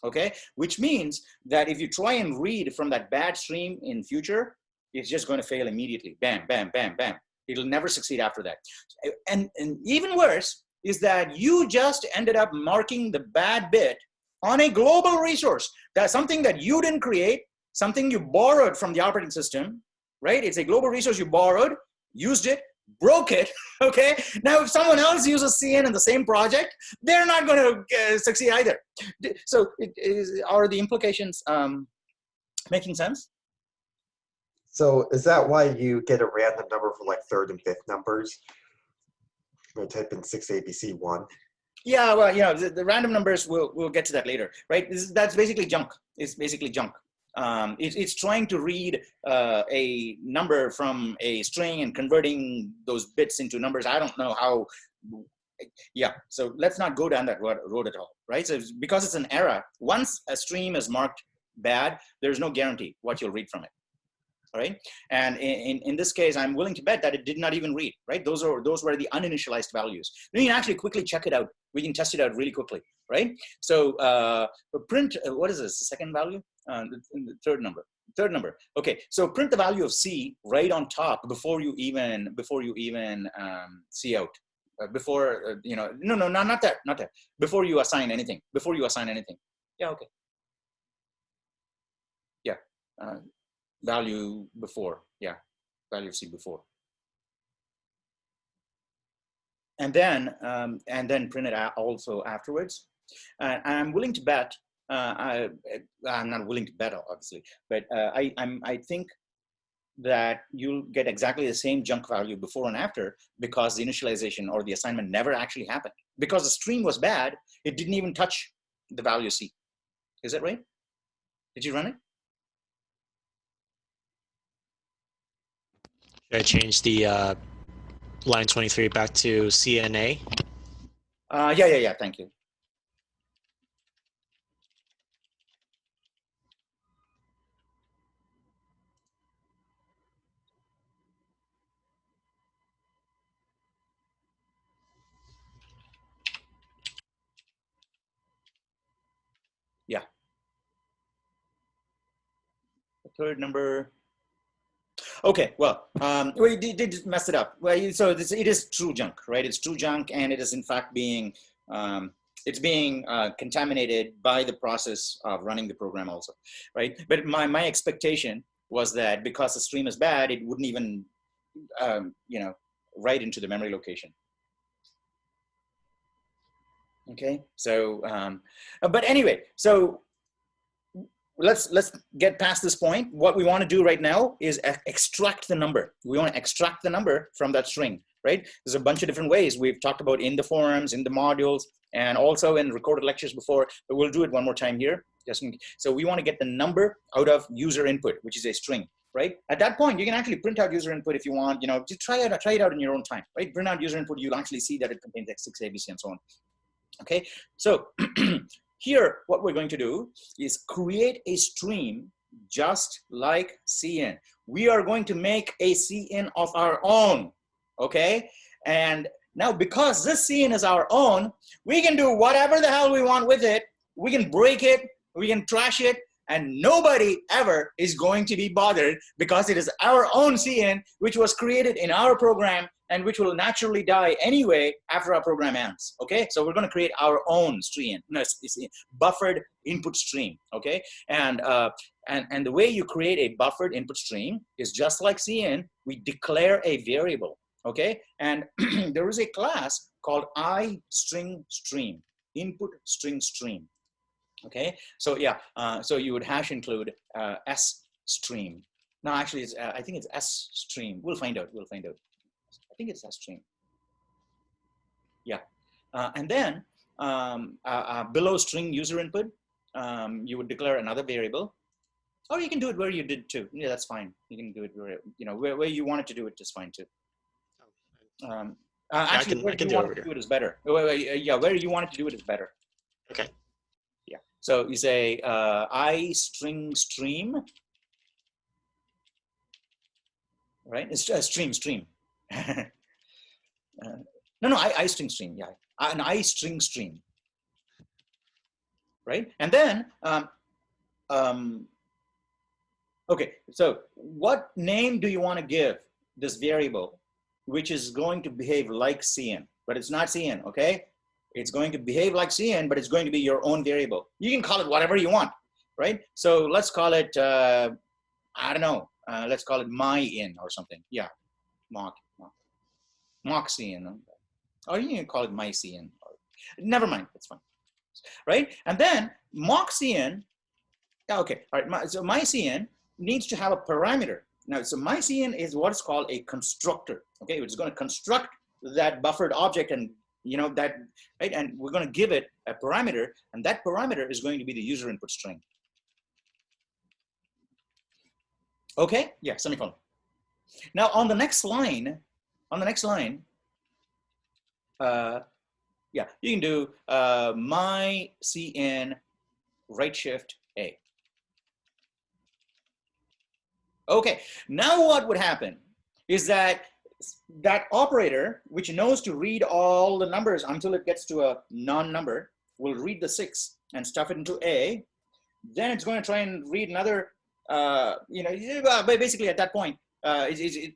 okay? Which means that if you try and read from that bad stream in future, it's just going to fail immediately. Bam, bam, bam, bam. It'll never succeed after that. And even worse is that you just ended up marking the bad bit on a global resource. That's something that you didn't create, something you borrowed from the operating system, right? It's a global resource you borrowed, used it, broke it, okay? Now, if someone else uses Cin in the same project, they're not going to succeed either. So are the implications making sense? So is that why you get a random number for like third and fifth numbers? You type in 6ABC1. Yeah, well, you know, the random numbers, we'll get to that later, right? That's basically junk. It's basically junk. It's trying to read a number from a string and converting those bits into numbers. I don't know how. Yeah, so let's not go down that road at all, right? So because it's an error, once a stream is marked bad, there's no guarantee what you'll read from it. All right, and in this case, I'm willing to bet that it did not even read, right? Those were the uninitialized values. We can actually quickly check it out. We can test it out really quickly, right? So print, what is this, the second value? The third number. Okay, so print the value of C right on top before you even C out. You know, no, not that. Before you assign anything. Yeah, okay. Yeah. Value before, yeah, value of C before, and then print it out also afterwards. I'm willing to bet. I'm not willing to bet, obviously, but I think that you'll get exactly the same junk value before and after because the initialization or the assignment never actually happened because the stream was bad. It didn't even touch the value C. Is that right? Did you run it? Should I change the line 23 back to CNA? Yeah. Thank you. Yeah. The third number. Okay, well, we did mess it up. Well, so it is true junk, right? It's true junk, and it is in fact being contaminated by the process of running the program also, right? But my expectation was that because the stream is bad, it wouldn't even you know, write into the memory location. Okay, so but anyway, so let's get past this point. What we want to do right now is extract the number. We want to extract the number from that string, right? There's a bunch of different ways we've talked about in the forums, in the modules, and also in recorded lectures before, but we'll do it one more time here. So we want to get the number out of user input, which is a string, right? At that point, you can actually print out user input if you want, just try it out in your own time, right? Print out user input, you'll actually see that it contains X6, ABC, and so on. Okay, so here, what we're going to do is create a stream just like cin. We are going to make a cin of our own, okay? And now, because this cin is our own, we can do whatever the hell we want with it. We can break it, we can trash it, and nobody ever is going to be bothered because it is our own cin, which was created in our program and which will naturally die anyway after our program ends, okay? So we're gonna create our own stream, no, it's buffered input stream, okay? And the way you create a buffered input stream is just like cin, we declare a variable, okay? And there is a class called iStringStream, input string stream, okay? So yeah, so you would hash include sstream. No, actually, it's, I think it's sstream. We'll find out, I think it's sstream. Yeah, and then below string user input, you would declare another variable, or you can do it where you did too. Yeah, that's fine. You can do it where, where you wanted to do it, just fine too. Actually, where you want to do it is better. Yeah, where you wanted to do it is better. Okay. Yeah. So you say iStringStream, right? It's a stream. No, iStringStream. Yeah, an iStringStream, right? And then, okay. So what name do you want to give this variable, which is going to behave like cin, but it's not cin, okay? It's going to behave like cin, but it's going to be your own variable. You can call it whatever you want, right? So let's call it, I don't know, let's call it myIn or something. Yeah, mockcin, or you can call it mycin. Never mind, that's fine, right? And then mockcin, okay, all right, so mycin needs to have a parameter. Now, so mycin is what's called a constructor, okay? It's going to construct that buffered object and, that, right? And we're going to give it a parameter, and that parameter is going to be the user input string. Okay, yeah, semicolon. Now, on the next line, yeah, you can do mycin right shift A. Okay, now what would happen is that operator, which knows to read all the numbers until it gets to a non-number, will read the 6 and stuff it into A. Then it's going to try and read another, basically at that point, actually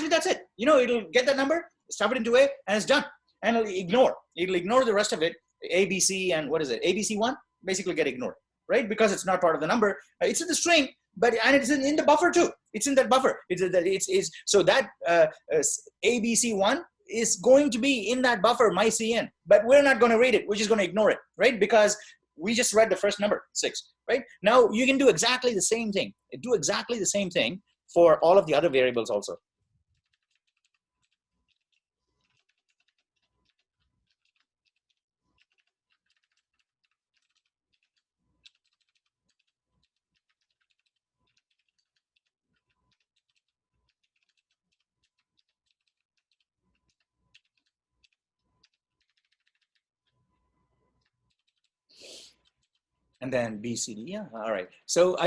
that's it. It'll get that number, stuff it into A, and it's done. And it'll ignore the rest of it, ABC and what is it, ABC1, basically get ignored, right? Because it's not part of the number. It's in the string, and it's in the buffer too. It's in that buffer. So that ABC1 is going to be in that buffer, mycin, but we're not going to read it. We're just going to ignore it, right? Because we just read the first number, 6, right? Now you can do exactly the same thing. Do exactly the same thing for all of the other variables also. And then B, C, D, yeah, all right. So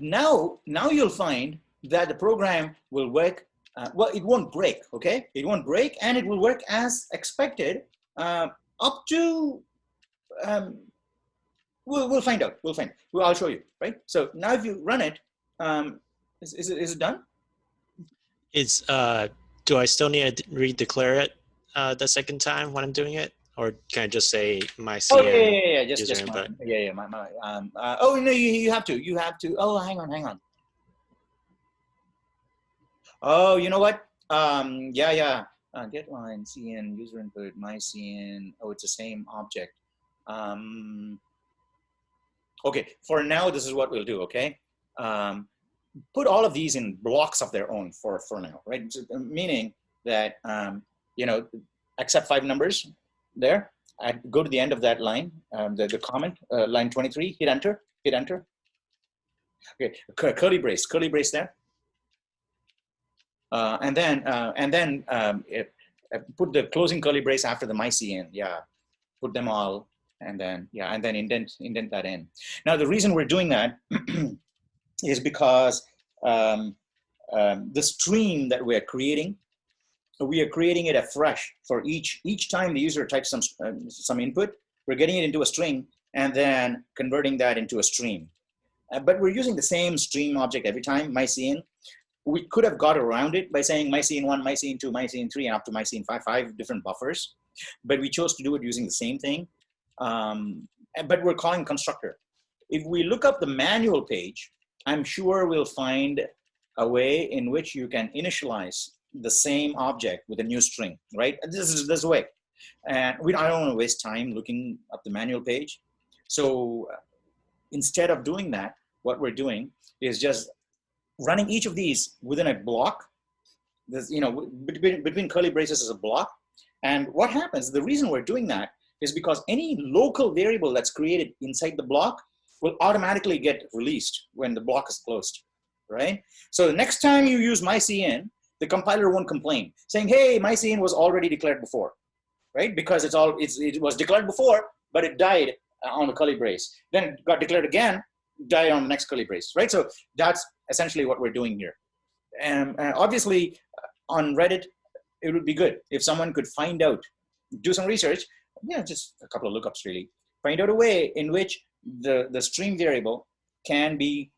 now you'll find that the program will work, well, it won't break, okay? It won't break, and it will work as expected up to, we'll find out, Well, I'll show you, right? So now if you run it, is it done? Do I still need to redeclare it the second time when I'm doing it? Or can I just say my CN? Oh yeah. Just my, oh no, you have to. Oh, hang on. Oh, you know what? Get line CN user input my CN. Oh, it's the same object. Okay, for now this is what we'll do. Okay, put all of these in blocks of their own for now, right? So, meaning that accept 5 numbers. There, go to the end of that line, the comment, line 23, hit enter, hit enter. Okay, curly brace there. And then put the closing curly brace after the mycin. Yeah, put them all, and then indent that in. Now the reason we're doing that is because the stream that we are creating it afresh for each time the user types some input. We're getting it into a string and then converting that into a stream. But we're using the same stream object every time, mycin. We could have got around it by saying mycin 1, mycin 2, mycin 3, and up to mycin 5 different buffers. But we chose to do it using the same thing. But we're calling constructor. If we look up the manual page, I'm sure we'll find a way in which you can initialize the same object with a new string, right? This is a way. And I don't want to waste time looking up the manual page. So instead of doing that, what we're doing is just running each of these within a block. There's, between curly braces is a block. And what happens, the reason we're doing that is because any local variable that's created inside the block will automatically get released when the block is closed, right? So the next time you use mycin, the compiler won't complain, saying, hey, mycin was already declared before, right? Because it was declared before, but it died on the curly brace. Then it got declared again, died on the next curly brace, right? So that's essentially what we're doing here. And obviously, on Reddit, it would be good if someone could find out, do some research, just a couple of lookups really, find out a way in which the stream variable can be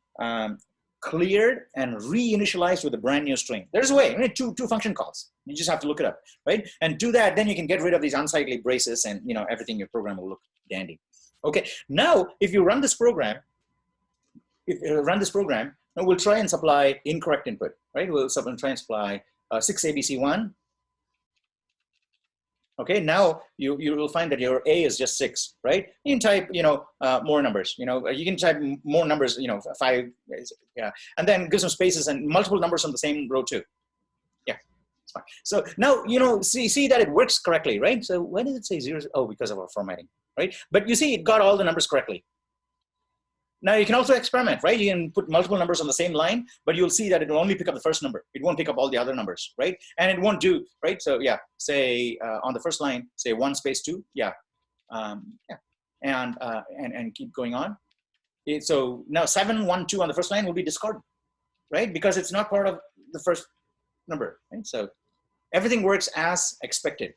cleared and reinitialized with a brand new string. There's a way, two function calls. You just have to look it up, right? And do that, then you can get rid of these unsightly braces and everything in your program will look dandy. Okay, now if you run this program, we'll try and supply incorrect input, right? We'll try and supply 6ABC1. Okay, now you will find that your A is just 6, right? You can type, more numbers. You can type more numbers, 5, yeah, and then give some spaces and multiple numbers on the same row too. Yeah, it's fine. So now see that it works correctly, right? So why does it say 0? Oh, because of our formatting, right? But you see, it got all the numbers correctly. Now you can also experiment, right? You can put multiple numbers on the same line, but you'll see that it will only pick up the first number. It won't pick up all the other numbers, right? And it won't do, right? So yeah, say on the first line, say 1 space 2, yeah, and keep going on. So now 7, 1, 2 on the first line will be discarded, right? Because it's not part of the first number, right? So everything works as expected.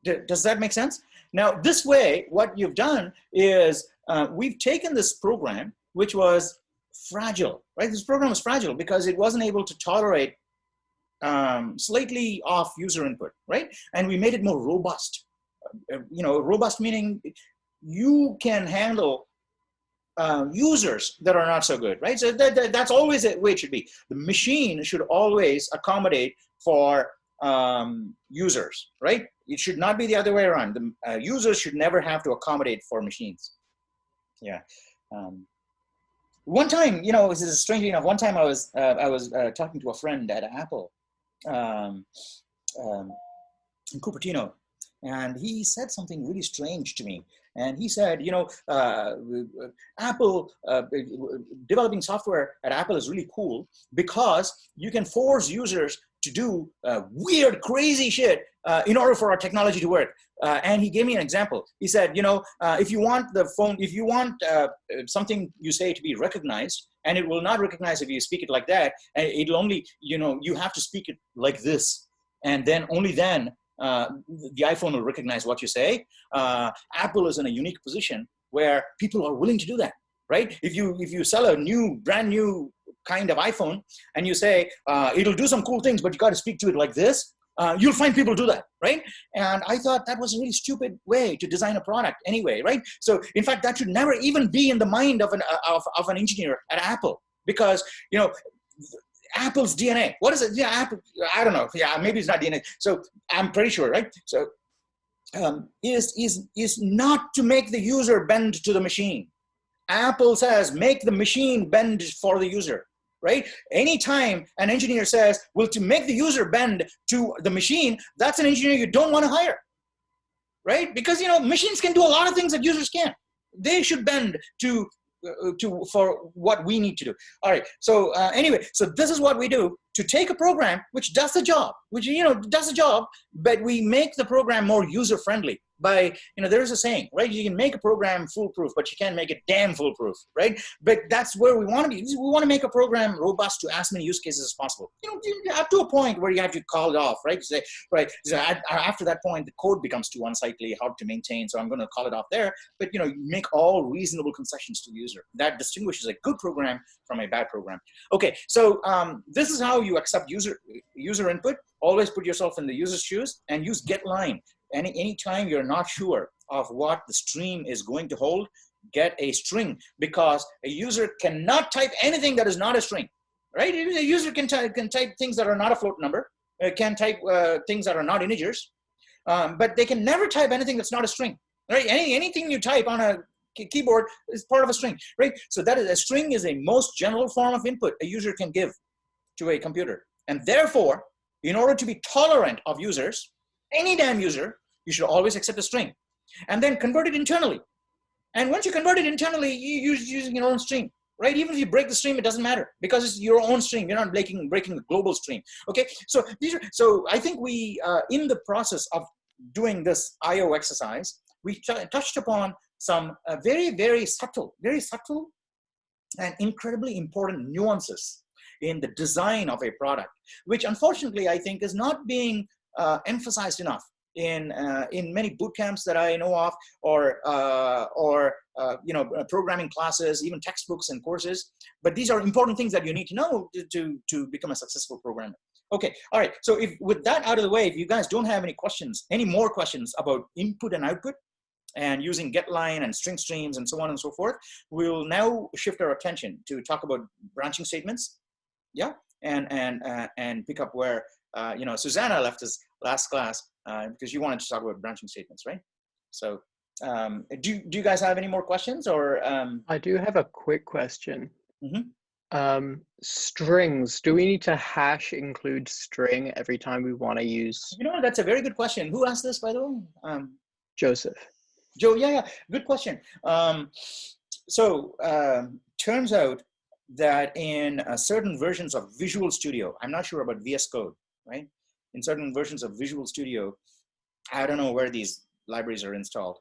Does that make sense? Now this way, what you've done is we've taken this program, which was fragile, right? This program was fragile because it wasn't able to tolerate slightly off user input, right? And we made it more robust. Robust meaning you can handle users that are not so good, right? So that's always the way it should be. The machine should always accommodate for users, right? It should not be the other way around. The users should never have to accommodate for machines. Yeah. One time, this is strangely enough. One time I was talking to a friend at Apple, in Cupertino, and he said something really strange to me. And he said, Apple, developing software at Apple is really cool because you can force users to do weird, crazy shit in order for our technology to work. And he gave me an example. He said, if you want something you say to be recognized, and it will not recognize if you speak it like that, and it'll only, you have to speak it like this, and then only then the iPhone will recognize what you say. Apple is in a unique position where people are willing to do that, right? If you sell a brand new kind of iPhone and you say it'll do some cool things, but you got to speak to it like this, you'll find people do that, right? And I thought that was a really stupid way to design a product anyway, right? So in fact, that should never even be in the mind of an engineer at Apple, because Apple's DNA. What is it? Yeah, Apple. I don't know. Yeah, maybe it's not DNA. So I'm pretty sure, right? So is not to make the user bend to the machine. Apple says make the machine bend for the user, right? Anytime an engineer says, well, to make the user bend to the machine, that's an engineer you don't want to hire, right? Because machines can do a lot of things that users can't. They should bend to for what we need to do. All right. So anyway, so this is what we do to take a program which does the job, does the job, but we make the program more user friendly by, there's a saying, right? You can make a program foolproof, but you can't make it damn foolproof, right? But that's where we want to be. We want to make a program robust to as many use cases as possible. Up to a point where you have to call it off, right? You say, right, so after that point, the code becomes too unsightly, hard to maintain, so I'm going to call it off there. But, make all reasonable concessions to the user. That distinguishes a good program from a bad program. Okay, so this is how you accept user input. Always put yourself in the user's shoes and use getLine. Anytime you're not sure of what the stream is going to hold, get a string, because a user cannot type anything that is not a string, right? A user can type things that are not a float number, can type things that are not integers, but they can never type anything that's not a string, right? Anything you type on a keyboard is part of a string, right? So that is, a string is a most general form of input a user can give to a computer. And therefore, in order to be tolerant of users, any damn user, you should always accept a string and then convert it internally. And once you convert it internally, you're using your own stream, right? Even if you break the stream, it doesn't matter because it's your own stream. You're not breaking the global stream. Okay, so so I think we, in the process of doing this I/O exercise, we touched upon some very, very subtle and incredibly important nuances in the design of a product, which unfortunately I think is not being emphasized enough in many boot camps that I know of, or programming classes, even textbooks and courses. But these are important things that you need to know to become a successful programmer. Okay, all right. So with that out of the way, if you guys don't have any more questions about input and output, and using getLine and string streams and so on and so forth, we'll now shift our attention to talk about branching statements. Yeah, and pick up where Susanna left us last class because you wanted to talk about branching statements, right? So do you guys have any more questions, or? I do have a quick question. Mm-hmm. Strings. Do we need to hash include string every time we want to use? That's a very good question. Who asked this, by the way? Joseph. Joe, yeah, good question. Turns out that in certain versions of Visual Studio, I'm not sure about VS Code, right? In certain versions of Visual Studio, I don't know where these libraries are installed.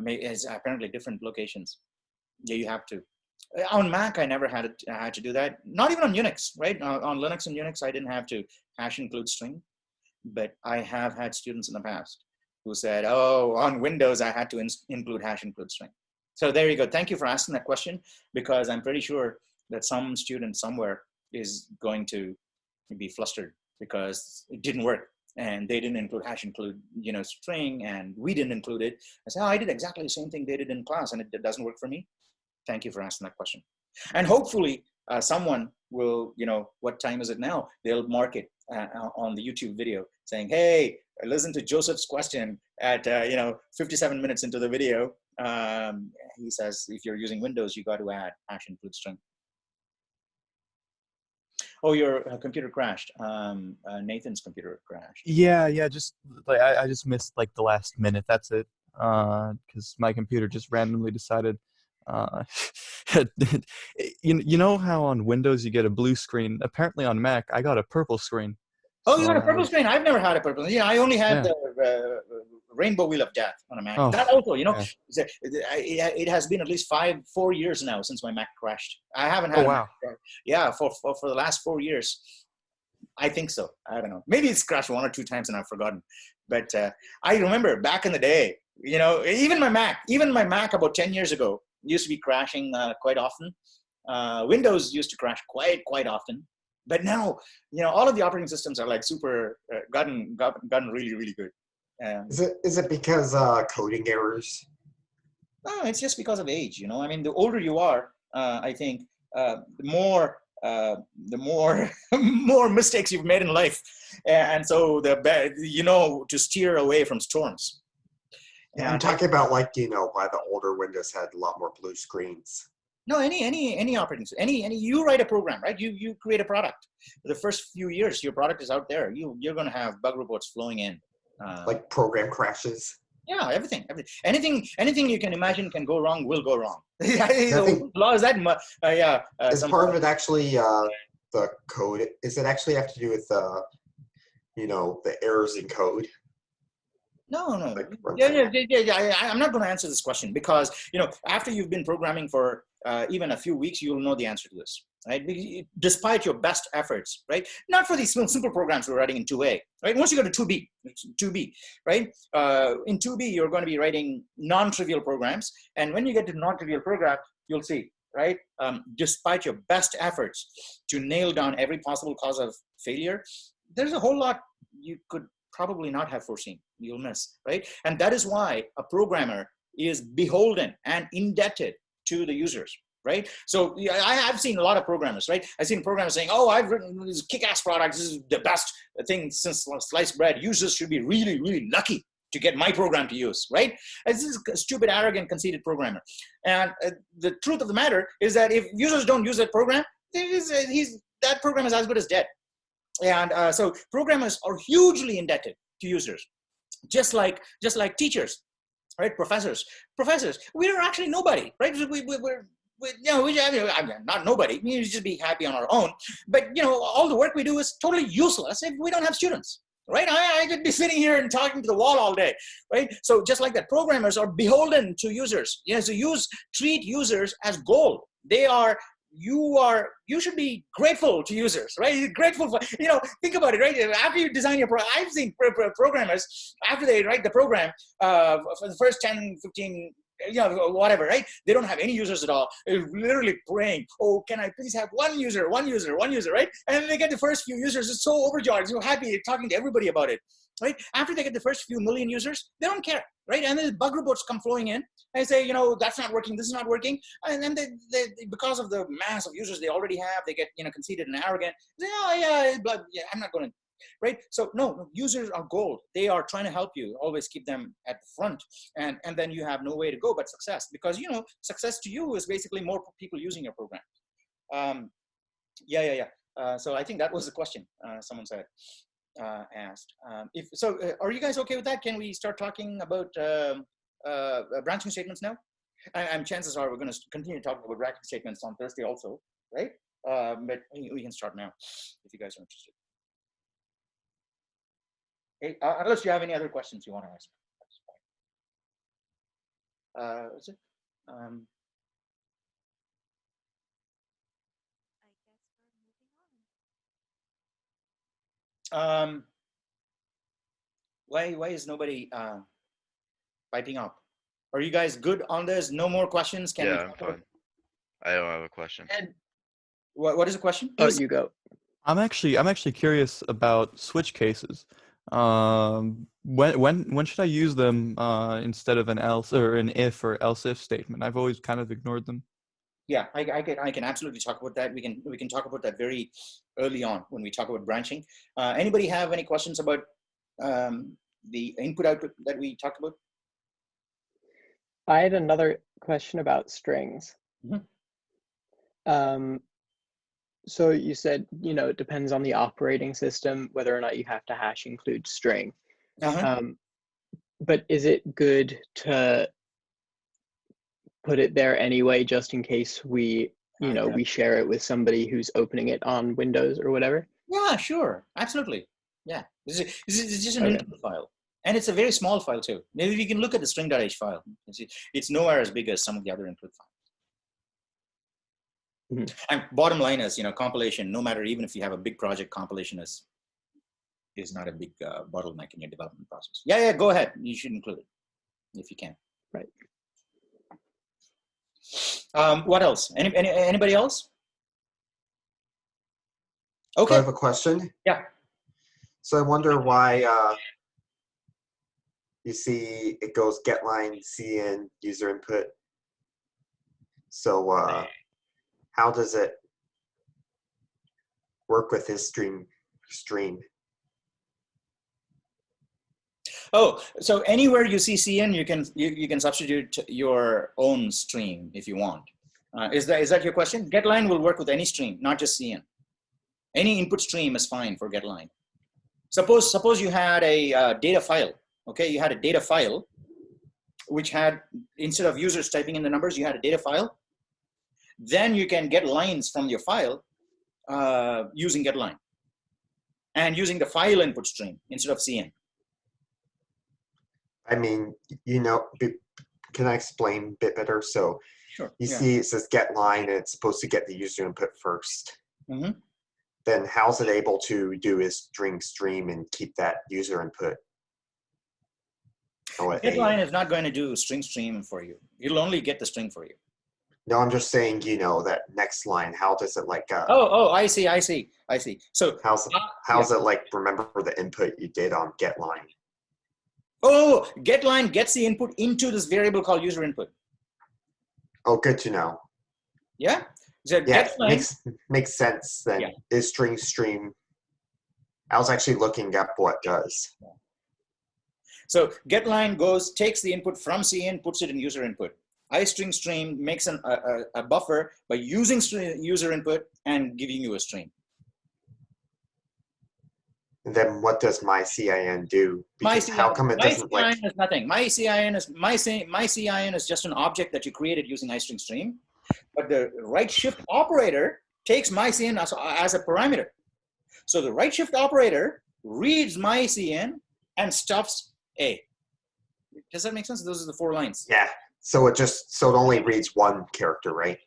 It's apparently different locations. Yeah, you have to. On Mac, I never had to do that. Not even on Unix, right? On Linux and Unix, I didn't have to hash include string, but I have had students in the past who said, oh, on Windows, I had to include hash include string. So there you go. Thank you for asking that question, because I'm pretty sure that some student somewhere is going to be flustered because it didn't work and they didn't include hash include string, and we didn't include it. I said, oh, I did exactly the same thing they did in class and it doesn't work for me. Thank you for asking that question. And hopefully someone will, what time is it now? They'll mark it on the YouTube video saying, hey, listen to Joseph's question at 57 minutes into the video. He says, if you're using Windows, you got to add hash include string. Oh, your computer crashed. Nathan's computer crashed. Yeah. Just like I just missed like the last minute. That's it. Because my computer just randomly decided. You know how on Windows you get a blue screen? Apparently on Mac, I got a purple screen. Oh, you got a purple screen? I've never had a purple. Yeah, I only had the Rainbow Wheel of Death on a Mac. Oh, that also, it has been at least 4 years now since my Mac crashed. I haven't had. Oh, wow. Yeah, for the last 4 years. I think so. I don't know. Maybe it's crashed 1 or 2 times and I've forgotten. But I remember back in the day, even my Mac about 10 years ago used to be crashing quite often. Windows used to crash quite often. But now, all of the operating systems are like super gotten really, really good. Is it because coding errors? No, it's just because of age. I mean, the older you are, I think, the more more mistakes you've made in life, and so to steer away from storms. Yeah, I'm talking about why the older Windows had a lot more blue screens. No, any operating system, you write a program, right? You create a product. For the first few years, your product is out there. You're going to have bug reports flowing in. Like program crashes. Yeah, everything. Anything you can imagine can go wrong will go wrong. I think Law is that is part of it actually the code? Is it actually have to do with the errors in code? No. Like I'm not going to answer this question because after you've been programming for even a few weeks, you'll know the answer to this, right? Despite your best efforts, right? Not for these simple programs we're writing in 2A, right? Once you go to 2B, right? In 2B, you're going to be writing non-trivial programs, and when you get to non-trivial program, you'll see, right? Despite your best efforts to nail down every possible cause of failure, there's a whole lot you could probably not have foreseen. You'll miss, right? And that is why a programmer is beholden and indebted to the users, right? So I have seen a lot of programmers, right? I've seen programmers saying, oh, I've written this kick-ass product. This is the best thing since sliced bread. Users should be really, really lucky to get my program to use, right? This is a stupid, arrogant, conceited programmer. And the truth of the matter is that if users don't use that program, that program is as good as dead. And so programmers are hugely indebted to users, just like teachers, right? Professors. We're actually nobody, right? We're not nobody. We just be happy on our own. But all the work we do is totally useless if we don't have students, right? I could be sitting here and talking to the wall all day, right? So just like that, programmers are beholden to users. So treat users as gold. You should be grateful to users, right? You're grateful for, think about it, right? After you design your program, I've seen programmers, after they write the program, for the first 10, 15, whatever, right? They don't have any users at all. They're literally praying, oh, can I please have one user, right? And then they get the first few users, it's so overjoyed, so happy, talking to everybody about it, right? After they get the first few million users, they don't care, right? And then bug reports come flowing in and say, that's not working, this is not working. And then they because of the mass of users they already have, they get, conceited and arrogant. They say, I'm not going to, right? So no, users are gold. They are trying to help you. Always keep them at the front. And then you have no way to go but success, because, success to you is basically more people using your program. So I think that was the question someone said. Asked. Are you guys okay with that? Can we start talking about branching statements now? And chances are we're going to continue talking about branching statements on Thursday also, right? But we can start now if you guys are interested. Hey, unless you have any other questions you want to ask. Is it? Why is nobody piping up? Are you guys good on this? No more questions? I'm fine. I don't have a question. And what is the question? Oh, you go. I'm actually curious about switch cases. When should I use them instead of an else or an if or else if statement? I've always kind of ignored them. Yeah, I can absolutely talk about that. We can talk about that very early on when we talk about branching. Anybody have any questions about the input output that we talked about? I had another question about strings. Mm-hmm. So you said, it depends on the operating system whether or not you have to hash include string. But is it good to put it there anyway, just in case we share it with somebody who's opening it on Windows or whatever? Yeah, sure, absolutely. Yeah, this is just an input file, and it's a very small file too. Maybe we can look at the string.h file. It's nowhere as big as some of the other input files. And bottom line is, compilation, no matter, even if you have a big project, compilation is not a big bottleneck in your development process. Yeah, go ahead. You should include it if you can. Right. What else? Anybody else? Okay. I have a question. Yeah. So I wonder why you see it goes getLine, cin, user input. So how does it work with this stream? Oh, so anywhere you see cin, you can substitute your own stream if you want. Is that your question? getLine will work with any stream, not just cin. Any input stream is fine for getLine. Suppose you had a data file. Okay, you had a data file, which had, instead of users typing in the numbers, you had a data file. Then you can get lines from your file using getLine and using the file input stream instead of CN. I mean, can I explain a bit better? So Sure. you see it says get line and it's supposed to get the user input first. Mm-hmm. Then how's it able to do is string stream and keep that user input? GetLine is not going to do string stream for you. It'll only get the string for you. No, I'm just saying, that next line, how does it like I see. So how's it like remember the input you did on getLine? Oh, getLine gets the input into this variable called user input. Oh, good to know. Yeah. So yeah, getLine, makes sense then. Yeah. Is string stream. I was actually looking up what it does. So getLine takes the input from CN, puts it in user input. iString stream makes a buffer by using user input and giving you a stream. And then what does myCIN do? Because how come it doesn't like? MyCIN is nothing. MyCIN is just an object that you created using iString stream, but the right shift operator takes myCIN as a parameter. So the right shift operator reads myCIN and stuffs A. Does that make sense? Those are the 4 lines. Yeah. So it only reads one character, right?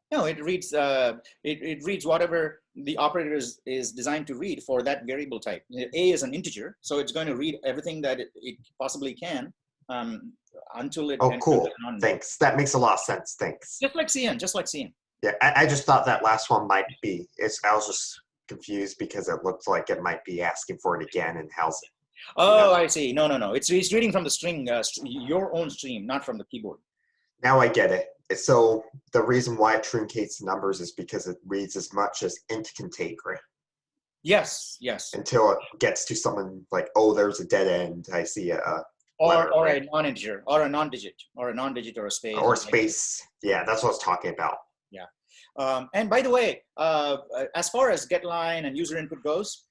No, it reads it reads whatever the operator is designed to read for that variable type. A is an integer, so it's going to read everything that it possibly can until it. Oh, cool. Thanks. That makes a lot of sense. Thanks. Just like CN. Yeah, I just thought that last one might be. I was just confused because it looked like it might be asking for it again, and how's it? Oh, I see. No. It's reading from the string, your own stream, not from the keyboard. Now I get it. So the reason why it truncates the numbers is because it reads as much as int can take, right? Yes. Until it gets to someone like, oh, there's a dead end. I see a or a non-integer, or a non-digit, or a space. Or space. Yeah, that's what I was talking about. Yeah. And by the way, as far as getLine and user input goes,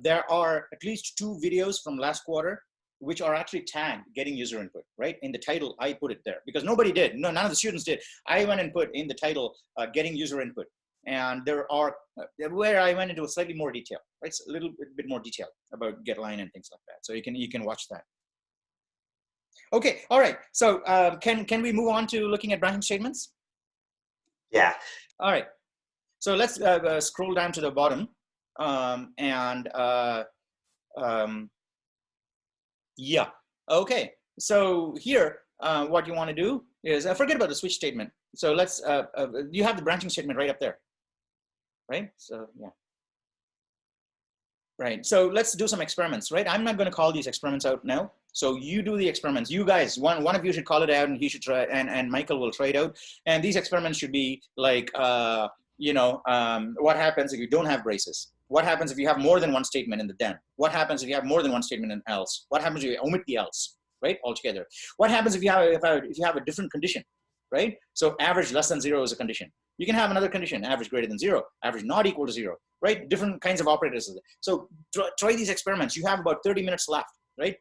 there are at least 2 videos from last quarter which are actually tagged getting user input, right? In the title, I put it there because nobody did. No, none of the students did. I went and put in the title getting user input. And there are, where I went into a slightly more detail, right? It's a little bit more detail about getLine and things like that. So you can watch that. Okay, all right. So can we move on to looking at branching statements? Yeah. All right. So let's scroll down to the bottom. Yeah. Okay. So here, what you want to do is forget about the switch statement. So let's. You have the branching statement right up there, right? So yeah. Right. So let's do some experiments, right? I'm not going to call these experiments out now. So you do the experiments. You guys, one of you should call it out, and he should try, and Michael will try it out. And these experiments should be like, what happens if you don't have braces? What happens if you have more than one statement in the then? What happens if you have more than one statement in else? What happens if you omit the else, right? Altogether. What happens if you have a different condition, right? So average less than 0 is a condition. You can have another condition, average greater than 0, average not equal to 0, right? Different kinds of operators. So try these experiments. You have about 30 minutes left, right?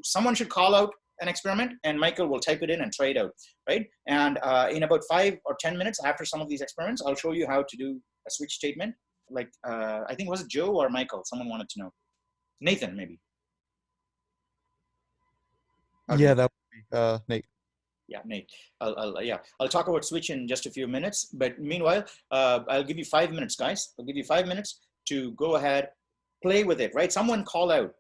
Someone should call out an experiment, and Michael will type it in and try it out, right? And in about 5 or 10 minutes after some of these experiments, I'll show you how to do a switch statement. Like, I think, was it Joe or Michael? Someone wanted to know. Nathan, maybe. Yeah, that would be Nate. Yeah, Nate. I'll talk about switch in just a few minutes. But meanwhile, I'll give you 5 minutes, guys. I'll give you 5 minutes to go ahead, play with it, right? Someone call out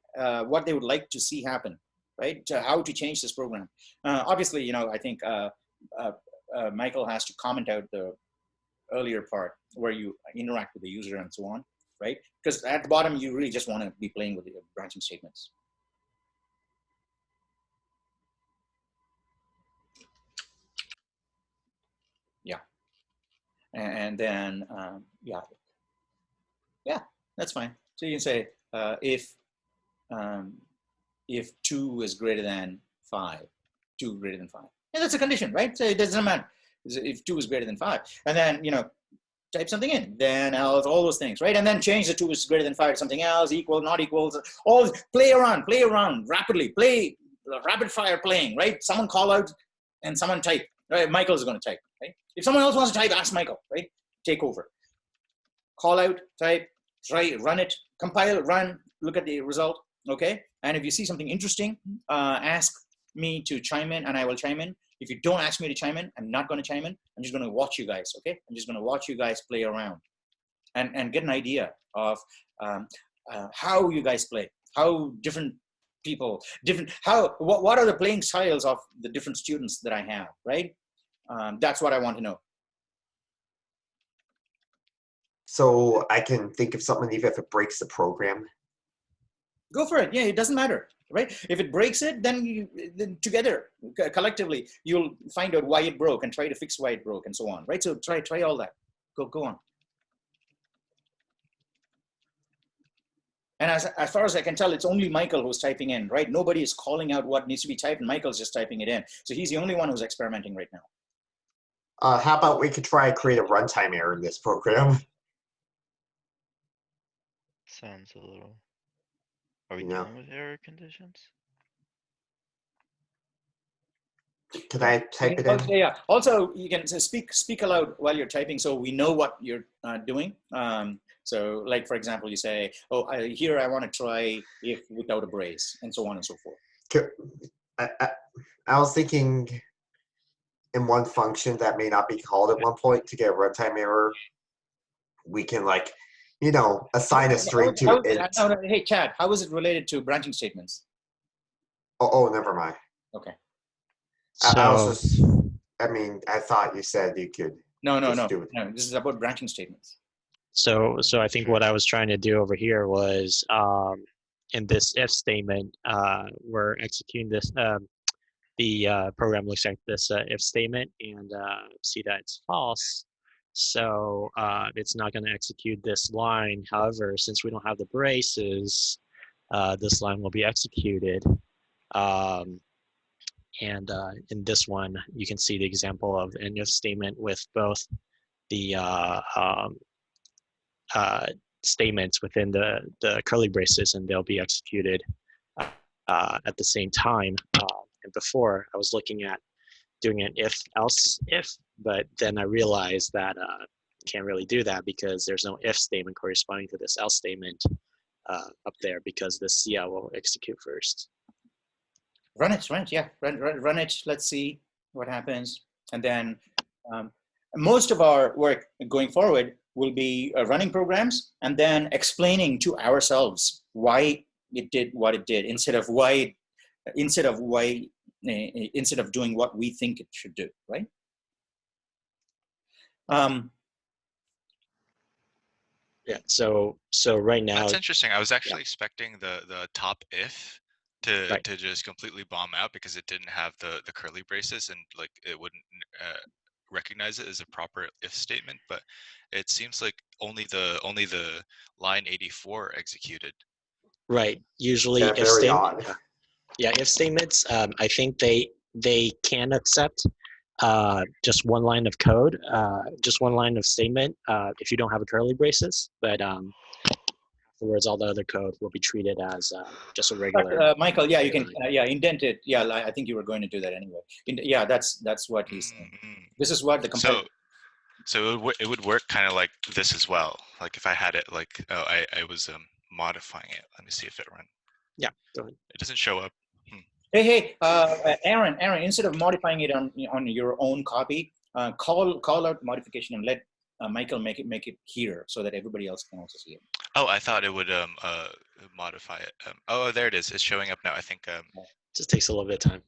what they would like to see happen, right? How to change this program. Obviously, I think Michael has to comment out the earlier part where you interact with the user and so on, right? Because at the bottom, you really just want to be playing with the branching statements. Yeah. And then, yeah, that's fine. So you can say if 2 is greater than 5, 2 greater than 5. And that's a condition, right? So it doesn't matter if 2 is greater than 5. And then, type something in, then else, all those things, right? And then change the 2 is greater than 5 to something else, equal, not equal, all play around rapidly, play rapid fire playing, right? Someone call out and someone type, right? Michael's going to type, right? If someone else wants to type, ask Michael, right? Take over. Call out, type, try, run it, compile, run, look at the result, okay? And if you see something interesting, ask me to chime in and I will chime in. If you don't ask me to chime in, I'm not going to chime in. I'm just going to watch you guys, okay? I'm just going to watch you guys play around and get an idea of how you guys play, how different people, what are the playing styles of the different students that I have, right? That's what I want to know. So I can think of something even if it breaks the program. Go for it. Yeah, it doesn't matter, right? If it breaks it, then together, collectively, you'll find out why it broke and try to fix why it broke and so on, right? So try all that. Go on. And as far as I can tell, it's only Michael who's typing in, right? Nobody is calling out what needs to be typed, and Michael's just typing it in. So he's the only one who's experimenting right now. How about we could try and create a runtime error in this program? Sounds a little. Are we No. dealing with error conditions? Can I type it in? Yeah. Also, you can speak aloud while you're typing, so we know what you're doing. So, like for example, you say, "Oh, here I want to try if without a brace," and so on and so forth. I was thinking in one function that may not be called at one point to get a runtime error, we can assign a string to it. Hey, Chad, how is it related to branching statements? Oh, never mind. Okay. I thought you said you could. No. This is about branching statements. So I think what I was trying to do over here was in this if statement, we're executing this. The program looks like this if statement and see that it's false. So it's not going to execute this line. However, since we don't have the braces, this line will be executed. And in this one, you can see the example of an if statement with both the statements within the curly braces, and they'll be executed at the same time. And before, I was looking at doing an if else if, but then I realized that can't really do that because there's no if statement corresponding to this else statement up there because the CL will execute first. Run it, yeah, run it. Let's see what happens. And then most of our work going forward will be running programs and then explaining to ourselves why it did what it did instead of doing what we think it should do, right? Yeah. So right now. That's interesting. I was actually expecting the top if to just completely bomb out because it didn't have the curly braces and like it wouldn't recognize it as a proper if statement. But it seems like only the line 84 executed. Right. Usually if statements. Yeah, if statements. I think they can accept just one line of code, just one line of statement if you don't have a curly braces, but afterwards all the other code will be treated as just a regular. Michael, yeah, you can indent it. Yeah, I think you were going to do that anyway. Yeah, that's what he's saying. This is what the compiler. So it would work kind of like this as well. Like if I had it like I was modifying it. Let me see if it run. Yeah, go ahead. It doesn't show up. Hey, Aaron, instead of modifying it on your own copy, call out modification and let Michael make it here so that everybody else can also see it. Oh, I thought it would modify it. Oh, there it is. It's showing up now. I think just takes a little bit of time.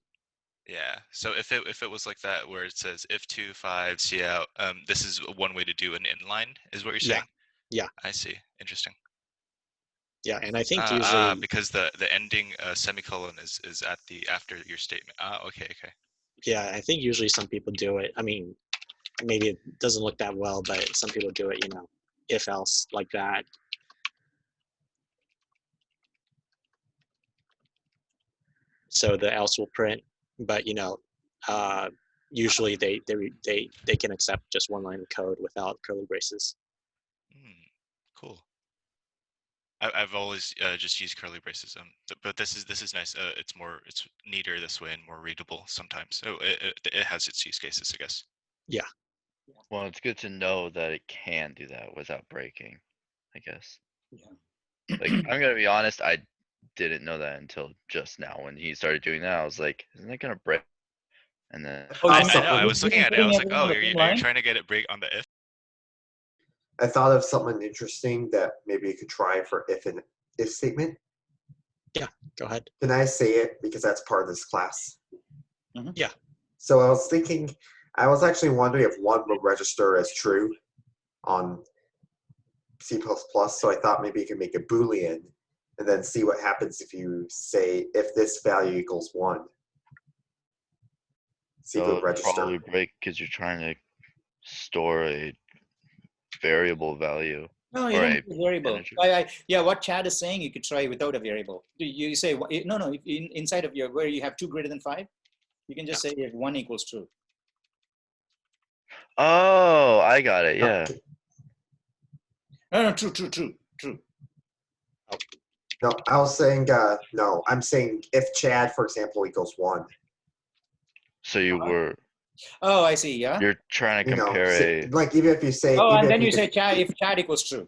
Yeah. So if it was like that, where it says if 2.5 see out, this is one way to do an inline, is what you're saying? Yeah. I see. Interesting. Yeah, and I think usually because the ending semicolon is at the after your statement. Okay. Yeah, I think usually some people do it. I mean, maybe it doesn't look that well, but some people do it, if else like that. So the else will print, but usually they can accept just one line of code without curly braces. Cool. I've always just used curly braces. But this is nice. It's neater this way and more readable sometimes. So it has its use cases, I guess. Yeah. Well, it's good to know that it can do that without breaking, I guess. Yeah. Like, I'm gonna be honest, I didn't know that until just now. When he started doing that, I was like, isn't it gonna break? And then Oh, I you know. I mean was looking at it. I putting was like, everything oh, on the you're same you're line? trying to get it break on the if. I thought of something interesting that maybe you could try for if statement. Yeah, go ahead. Can I say it because that's part of this class? Mhm. Yeah. So I was thinking, I was actually wondering if one would register as true on C++. So I thought maybe you could make a Boolean and then see what happens if you say if this value equals 1. See if it it'll would register. probably break because you're trying to store a variable value No, you or don't a need a variable. integer. Yeah, what Chad is saying, you could try without a variable. You say, no, inside of your, where you have 2 greater than 5, you can just say if 1 equals true. Oh, I got it. Yeah. Okay. No, true. No, I was saying, no, I'm saying if Chad, for example, equals 1. So you were Oh, I see, yeah. you're trying to You know, compare a like even if you say, Oh, even and if then you could- say Chad, if Chad equals true.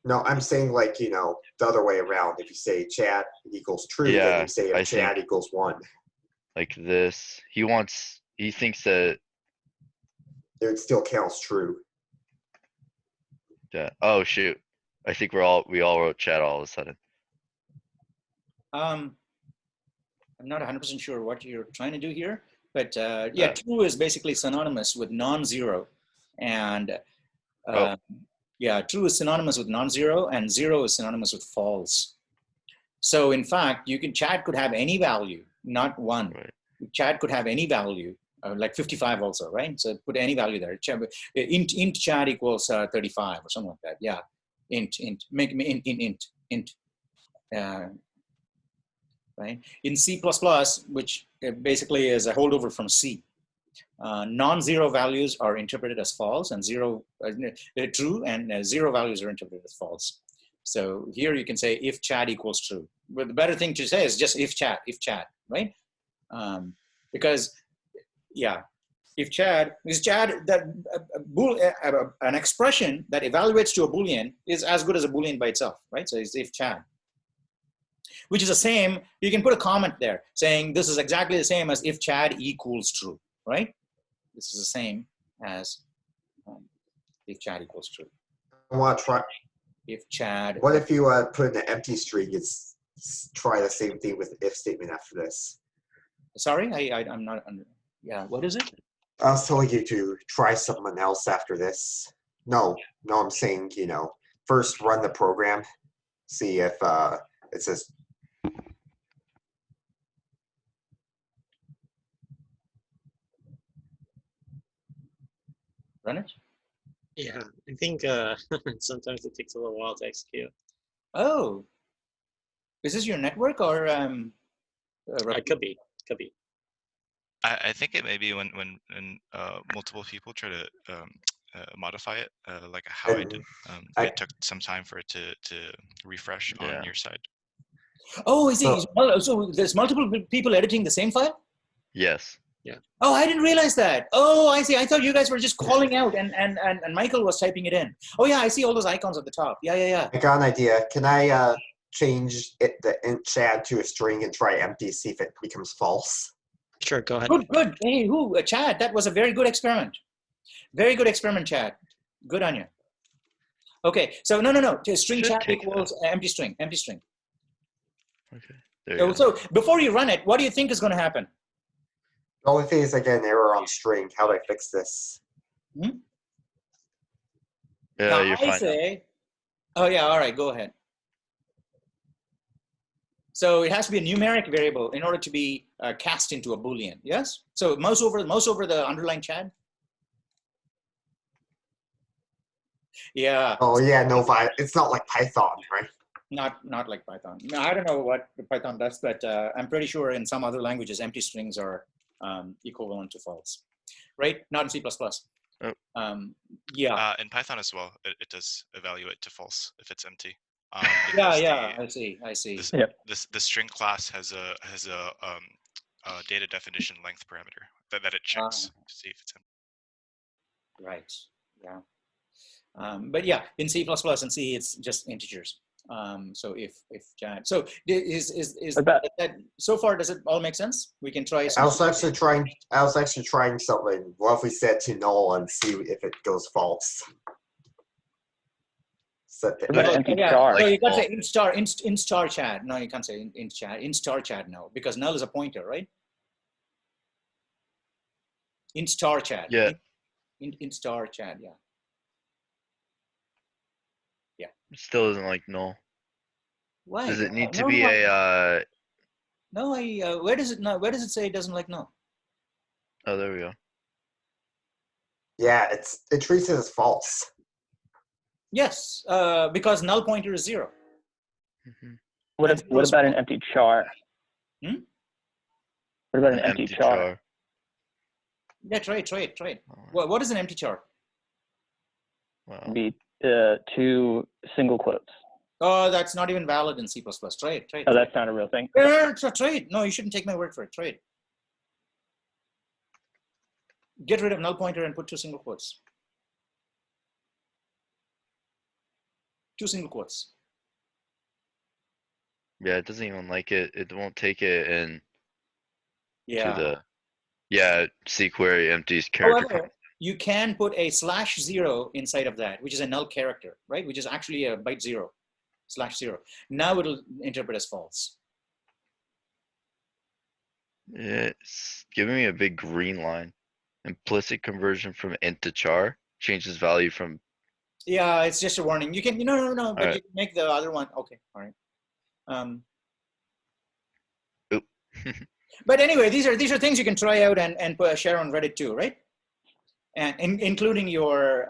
No, I'm saying like, the other way around. If you say Chad equals true, then Yeah, you say I if Chad think- equals 1. like this. He thinks that It still counts true. oh shoot. I think we all wrote chat all of a sudden. I'm not 100% sure what you're trying to do here, but yeah, true is basically synonymous with non-zero, and yeah, true is synonymous with non-zero, and 0 is synonymous with false. So in fact, Chad could have any value, not 1. Right. Chad could have any value, like 55 also, right? So put any value there. Int Chad equals 35 or something like that. Yeah, int, make me int. Right? In C++, which basically is a holdover from C, non-zero values are interpreted as false, and true, and 0 values are interpreted as false. So here you can say if Chad equals true. But the better thing to say is just if Chad, right? Because yeah, if Chad is Chad, that an expression that evaluates to a Boolean is as good as a Boolean by itself, right? So it's if Chad, which is the same. You can put a comment there saying this is exactly the same as if Chad equals true, right? This is the same as if Chad equals true. I want to try. If Chad. What if you put in an empty string and try the same thing with if statement after this? Sorry, I'm not under. Yeah, what is it? I was telling you to try something else after this. No, I'm saying, first run the program, see if it says. Run it? Yeah, I think sometimes it takes a little while to execute. Oh, is this your network or It could be. I think it may be when multiple people try to modify it, like how I did. It took some time for it to refresh on your side. Oh, is it? So there's multiple people editing the same file? Yes. Yeah. Oh, I didn't realize that. Oh, I see. I thought you guys were just calling out and Michael was typing it in. Oh yeah, I see all those icons at the top. Yeah. I got an idea. Can I change the int Chad to a string and try empty, see if it becomes false? Sure, go ahead. Good. Hey, Chad, that was a very good experiment. Very good experiment, Chad. Good on you. Okay, so no. String Chad equals empty string. Okay. So before you run it, what do you think is going to happen? The only thing is I get an error on string. How do I fix this? Yeah, you're fine. Oh yeah, all right, go ahead. So it has to be a numeric variable in order to be cast into a Boolean. Yes. So mouse over the underline, Chad. Yeah. Oh yeah, no, it's not like Python, right? Not like Python. No, I don't know what Python does, but I'm pretty sure in some other languages, empty strings are equivalent to false, right? Not in C++. Oh. Yeah. In Python as well, it does evaluate to false if it's empty. because I see. the string class has a data definition length parameter that it checks to see if it's empty. Right. Yeah. But yeah, in C++ and C, it's just integers. So if Jan, so is that so far? Does it all make sense? We can try. I was actually trying something. What if we set to null and see if it goes false? Set the What about empty char? No, you can't say int char chad. No, you can't say int char chad. No, because null is a pointer, right? Int char chad. Yeah. Int char chad. Yeah. It still doesn't like null. Why? Does it need to be a? No, where does it not? Where does it say it doesn't like null? Oh, there we go. Yeah, it treats it as false. Yes, because null pointer is 0. Mm-hmm. What about an empty char? Hmm? What about an empty char? Yeah, try it. What is an empty char? Wow. Be 2 single quotes. Oh, that's not even valid in C++. Try it. Oh, that's not a real thing. Try it. No, you shouldn't take my word for it. Try it. Get rid of null pointer and put 2 single quotes. 2 single quotes. Yeah, it doesn't even like it. It won't take it in. Yeah. To the C query empties character. However, you can put a /0 inside of that, which is a null character, right? Which is actually a byte 0, /0. Now it'll interpret as false. It's giving me a big green line. Implicit conversion from int to char changes value from. Yeah, it's just a warning. You can no, but right. you can make the other one. Okay, all right. Oop. But anyway, these are things you can try out and share on Reddit too, right? And including your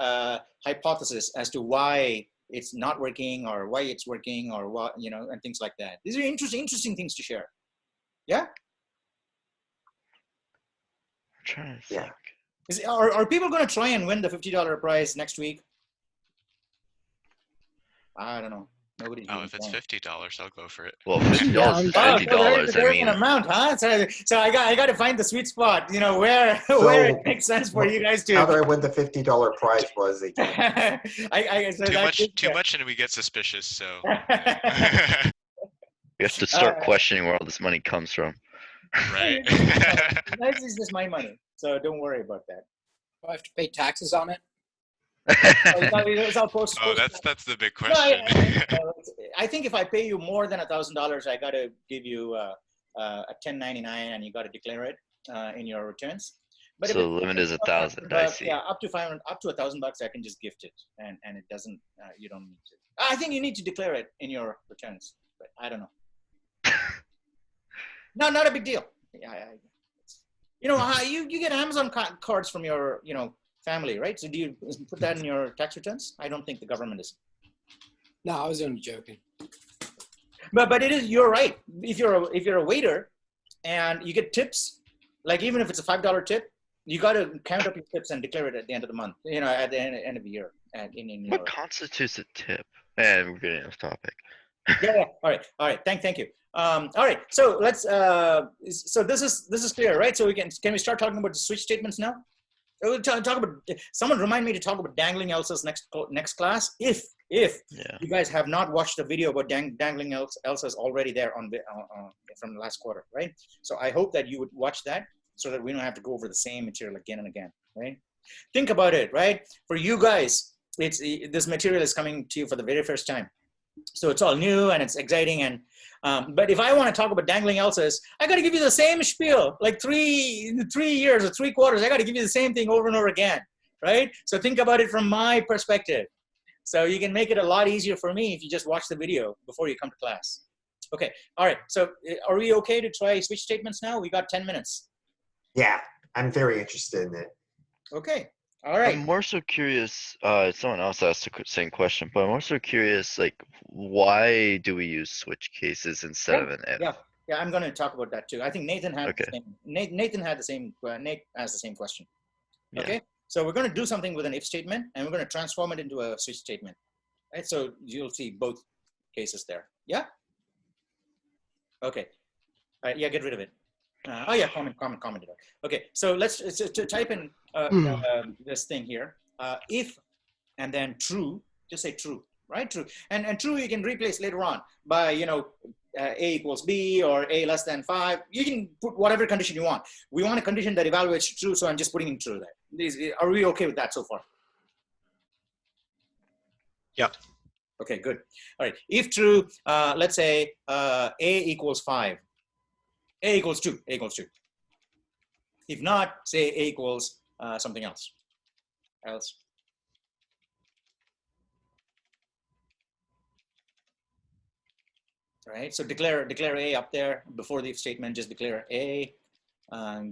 hypothesis as to why it's not working or why it's working or what, and things like that. These are interesting things to share. Yeah. I'm trying to think. Yeah. Are people going to try and win the $50 prize next week? I don't know. Nobody's. Oh, if it's $50, I'll go for it. Well, $50 is $50. I mean, an amount, huh? So I got to find the sweet spot. Where it makes sense for you guys to. How do I win the $50 prize? Was again? Too much, and we get suspicious. So we have to start questioning where all this money comes from. Right. This is just my money, so don't worry about that. Do I have to pay taxes on it? It's all post. Oh, that's the big question. I think if I pay you more than $1,000, I got to give you a 1099, and you got to declare it in your returns. But so the limit is 1,000. I see. Yeah, up to $500, up to $1,000, I can just gift it, and it doesn't. You don't need to. I think you need to declare it in your returns, but I don't know. No, not a big deal. You get Amazon cards from your family, right? So do you put that in your tax returns? I don't think the government is. No, I was only joking. But it is. You're right. If you're a waiter, and you get tips, like even if it's a $5 tip, you got to count up your tips and declare it at the end of the month. At the end of the year. What constitutes a tip? Man, we're getting off topic. Yeah. All right. Thank you. All right. So let's. So this is clear, right? So can we start talking about the switch statements now? We'll talk about. Someone remind me to talk about dangling else's next class. If you guys have not watched the video about dangling else's already there from last quarter, right? So I hope that you would watch that so that we don't have to go over the same material again and again, right? Think about it, right? For you guys, this material is coming to you for the very first time. So it's all new and it's exciting. And but if I want to talk about dangling else's, I got to give you the same spiel, like 3 years or 3 quarters. I got to give you the same thing over and over again, right? So think about it from my perspective. So you can make it a lot easier for me if you just watch the video before you come to class. Okay, all right. So are we okay to try switch statements now? We got 10 minutes. Yeah, I'm very interested in it. Okay. All right. I'm more so curious. Someone else asked the same question, but I'm also curious, like, why do we use switch cases instead of an if? Yeah, I'm going to talk about that too. I think Nathan had Okay. the same. Nathan had the same. Nate asked the same question. Yeah. Okay, so we're going to do something with an if statement, and we're going to transform it into a switch statement. Right. So you'll see both cases there. Yeah. Okay. Yeah, get rid of it. Oh yeah, comment. Okay, so let's to type in this thing here. If and then true, just say true, right? True, and true you can replace later on by, you know, a equals b or a less than 5. You can put whatever condition you want. We want a condition that evaluates true, so I'm just putting in true there. Are we okay with that so far? Yep. Okay, good. All right. If true, let's say a equals 5. A equals 2. A equals 2. If not, say a equals something else. Right. So declare a up there before the if statement. Just declare a,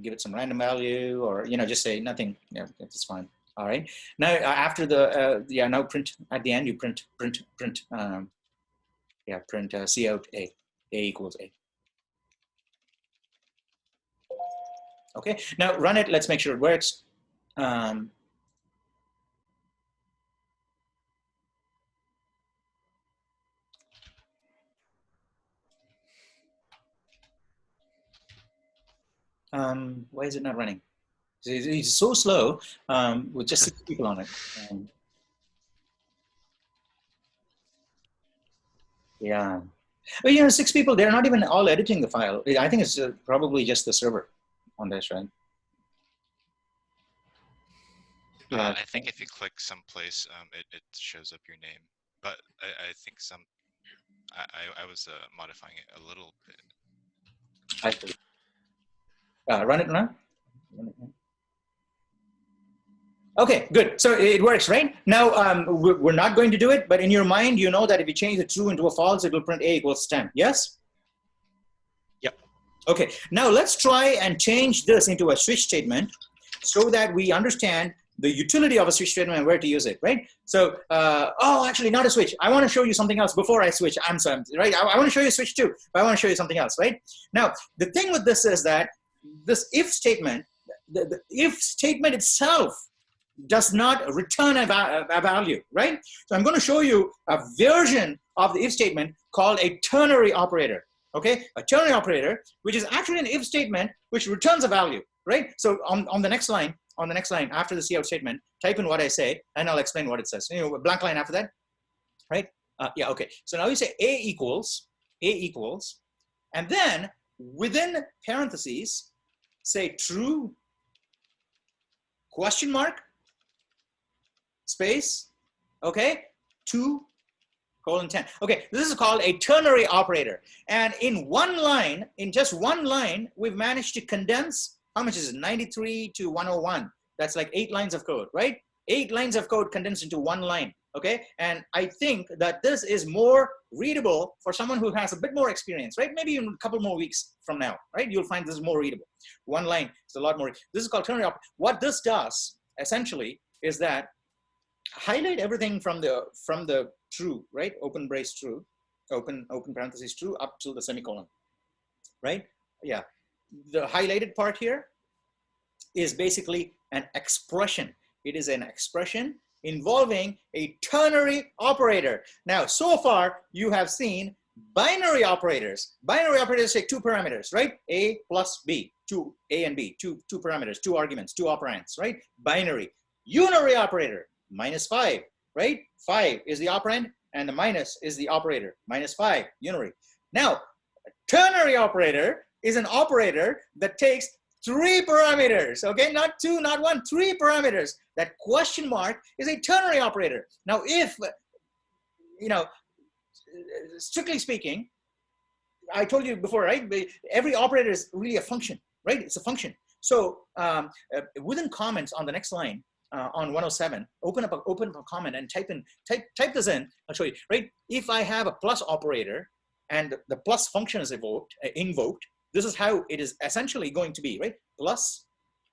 give it some random value, or, you know, just say nothing. Yeah, that's fine. All right. Now after the now print at the end. You print print C out a equals a. Okay. Now run it. Let's make sure it works. Why is it not running? It's so slow with just 6 people on it. Yeah. But, you know, 6 people, they're not even all editing the file. I think it's probably just the server on this, right? I think if you click someplace, it shows up your name. But I think I was modifying it a little bit. I see. Run it now. Okay, good. So it works, right? Now, we're not going to do it, but in your mind, you know that if you change the true into a false, it will print a equals 10. Yes? Yep. Okay, now let's try and change this into a switch statement so that we understand the utility of a switch statement and where to use it, right? So, oh, actually not a switch. I want to show you something else before I switch. I'm sorry, right? I want to show you a switch too, but I want to show you something else, right? Now, the thing with this is that this if statement, the if statement itself does not return a value, right? So I'm going to show you a version of the if statement called a ternary operator, okay? A ternary operator, which is actually an if statement which returns a value, right? So on the next line, after the cout statement, type in what I say, and I'll explain what it says. You know, a blank line after that, right? Yeah, okay. So now you say a equals, and then within parentheses, say true, question mark, space, okay, 2, colon 10. Okay, this is called a ternary operator. And in one line, in just one line, we've managed to condense, how much is it? 93 to 101. That's like 8 lines of code, right? 8 lines of code condensed into one line, okay? And I think that this is more readable for someone who has a bit more experience, right? Maybe even a couple more weeks from now, right? You'll find this is more readable. One line is a lot more. This is called ternary operator. What this does, essentially, is that highlight everything from the true, right? Open brace true, open parentheses true up to the semicolon, right? Yeah. The highlighted part here is basically an expression. It is an expression involving a ternary operator. Now, so far, you have seen binary operators. Binary operators take 2 parameters, right? A plus B, 2 A and B, two parameters, 2 arguments, 2 operands, right? Binary. Unary operator, -5, right? 5 is the operand, and the minus is the operator. -5, unary. Now, a ternary operator is an operator that takes 3 parameters, okay? Not 2, not 1, 3 parameters. That question mark is a ternary operator. Now, if, you know, strictly speaking, I told you before, right? Every operator is really a function, right? It's a function. So within comments on the next line, on 107, open up a comment and type this in. I'll show you, right? If I have a plus operator and the plus function is invoked, this is how it is essentially going to be, right? Plus,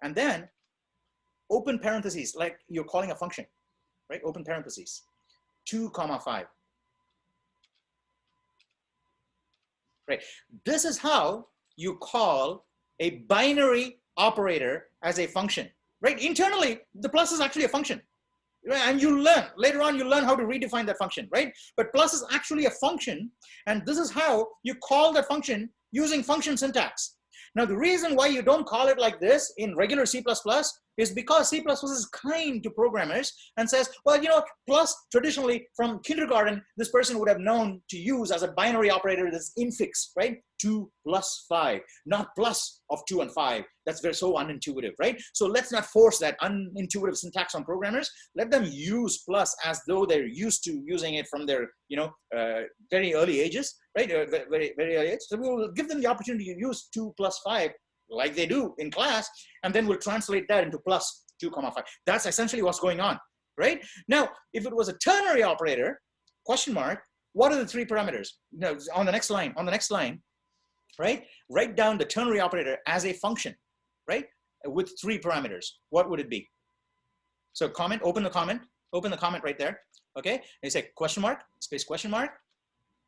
and then open parentheses, like you're calling a function, right? Open parentheses, 2, 5. Right. This is how you call a binary operator as a function, right? Internally, the plus is actually a function. And you learn, later on you learn how to redefine that function, right? But plus is actually a function, and this is how you call that function using function syntax. Now, the reason why you don't call it like this in regular C++ is because C++ is kind to programmers and says, well, you know, plus traditionally from kindergarten, this person would have known to use as a binary operator this infix, right? 2 plus 5, not plus of 2 and 5. That's very so unintuitive, right? So let's not force that unintuitive syntax on programmers. Let them use plus as though they're used to using it from their, you know, very early ages, right? Very early age. So we will give them the opportunity to use 2 plus 5 like they do in class, and then we'll translate that into plus 2 comma 5. That's essentially what's going on, right? Now, if it was a ternary operator, question mark, what are the 3 parameters? No, on the next line, right? Write down the ternary operator as a function, right? With 3 parameters. What would it be? So comment, open the comment right there. Okay, and you say question mark, space question mark.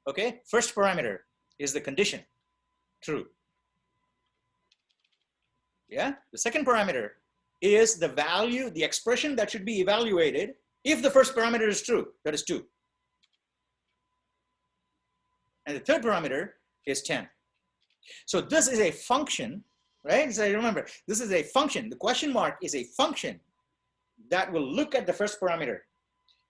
Okay, first parameter is the condition, true. Yeah, the second parameter is the value, the expression that should be evaluated if the first parameter is true, that is 2. And the third parameter is 10. So this is a function, right? So remember, this is a function. The question mark is a function that will look at the first parameter.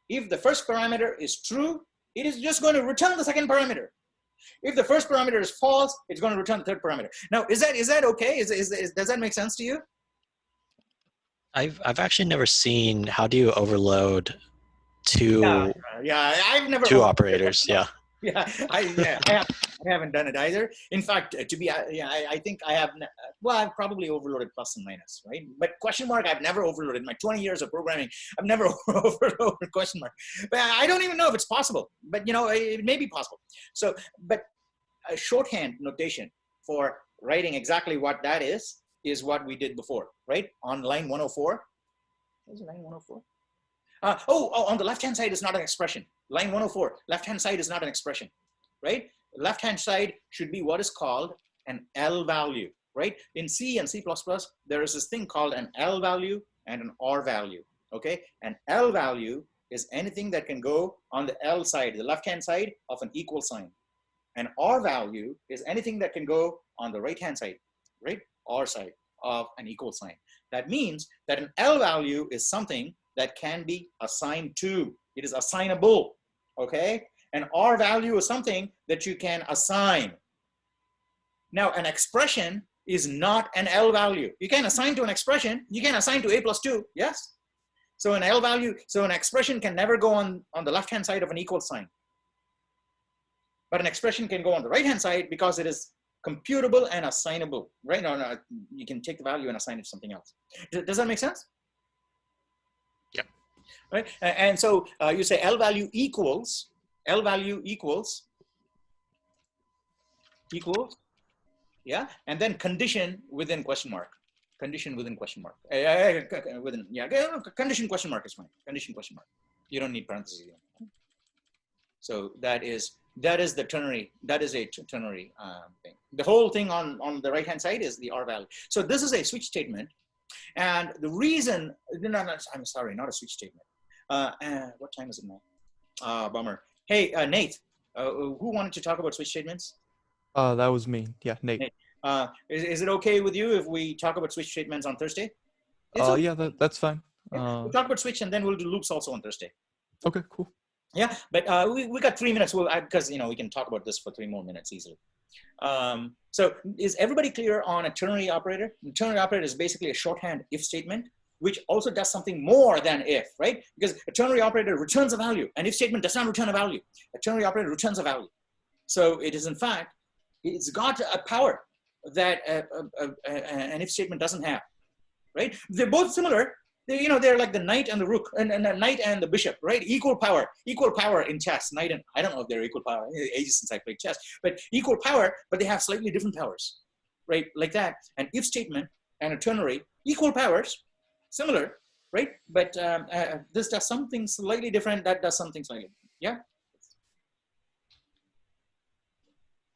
If the first parameter is true, it is just going to return the second parameter. If the first parameter is false, it's going to return the third parameter. Now, is that okay? Does that make sense to you? I've actually never seen, how do you overload two two operators? Yeah. Yeah, I haven't done it either. In fact, I think I have. Well, I've probably overloaded plus and minus, right? But question mark, I've never overloaded. My 20 years of programming, I've never overloaded question mark. But I don't even know if it's possible. But you know, it may be possible. So, but a shorthand notation for writing exactly what that is what we did before, right? On line 104. Is it line 104? On the left-hand side is not an expression. Line 104, left-hand side is not an expression, right? Left-hand side should be what is called an L value, right? In C and C++, there is this thing called an L value and an R value, okay? An L value is anything that can go on the L side, the left-hand side of an equal sign. An R value is anything that can go on the right-hand side, right? R side of an equal sign. That means that an L value is something that can be assigned to. It is assignable, okay? An R value is something that you can assign. Now, an expression is not an L value. You can assign to an expression. You can assign to a plus 2, yes? So an L value, so an expression can never go on the left-hand side of an equal sign. But an expression can go on the right-hand side because it is computable and assignable, right? No, you can take the value and assign it to something else. Does that make sense? Yeah. Right. And so you say L value equals, yeah, and then condition within question mark. Condition within question mark. Condition question mark is fine. Condition question mark. You don't need parentheses. So that is the ternary. That is a ternary thing. The whole thing on the right hand side is the R value. So this is a switch statement, and the reason. No, I'm sorry, not a switch statement. What time is it now? Bummer. Hey, Nate. Who wanted to talk about switch statements? That was me. Yeah, Nate. Is it okay with you if we talk about switch statements on Thursday? Okay. Yeah, that's fine. We'll talk about switch and then we'll do loops also on Thursday. Okay, cool. Yeah, but we got 3 minutes. Because you know we can talk about this for 3 more minutes easily. So is everybody clear on a ternary operator? A ternary operator is basically a shorthand if statement, which also does something more than if, right? Because a ternary operator returns a value. An if statement does not return a value. A ternary operator returns a value. So it is in fact, it's got a power that an if statement doesn't have, right? They're both similar. They're like the knight and the rook, and the knight and the bishop, right? Equal power in chess. Knight and I don't know if they're equal power. Ages since I played chess, but equal power, but they have slightly different powers, right? Like that. An if statement and a ternary, equal powers, similar, right? But this does something slightly different. That does something slightly, yeah.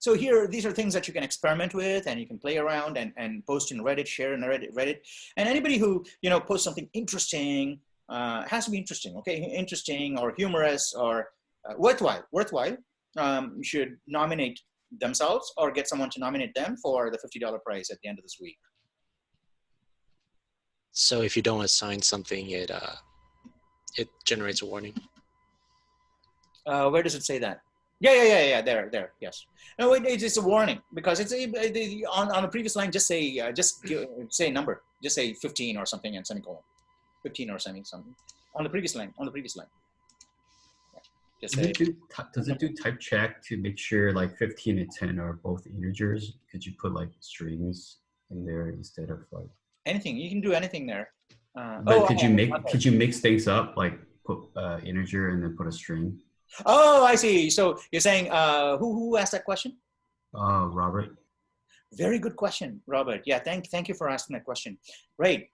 So here, these are things that you can experiment with and you can play around and post in Reddit, share in Reddit. And anybody who, posts something interesting, has to be interesting, okay? Interesting or humorous or worthwhile. You should nominate themselves or get someone to nominate them for the $50 prize at the end of this week. So if you don't assign something, it generates a warning. Where does it say that? Yeah. There. Yes. No, it's a warning because it's on the previous line. Just say say a number. Just say 15 or something and semicolon. 15 or something. On the previous line. Yeah. Does it do type check to make sure like 15 and 10 are both integers? Could you put like strings in there instead of like anything? You can do anything there. But could you mix things up, like put integer and then put a string? Oh, I see. So you're saying who asked that question? Robert. Very good question, Robert. Yeah, thank you for asking that question. Right.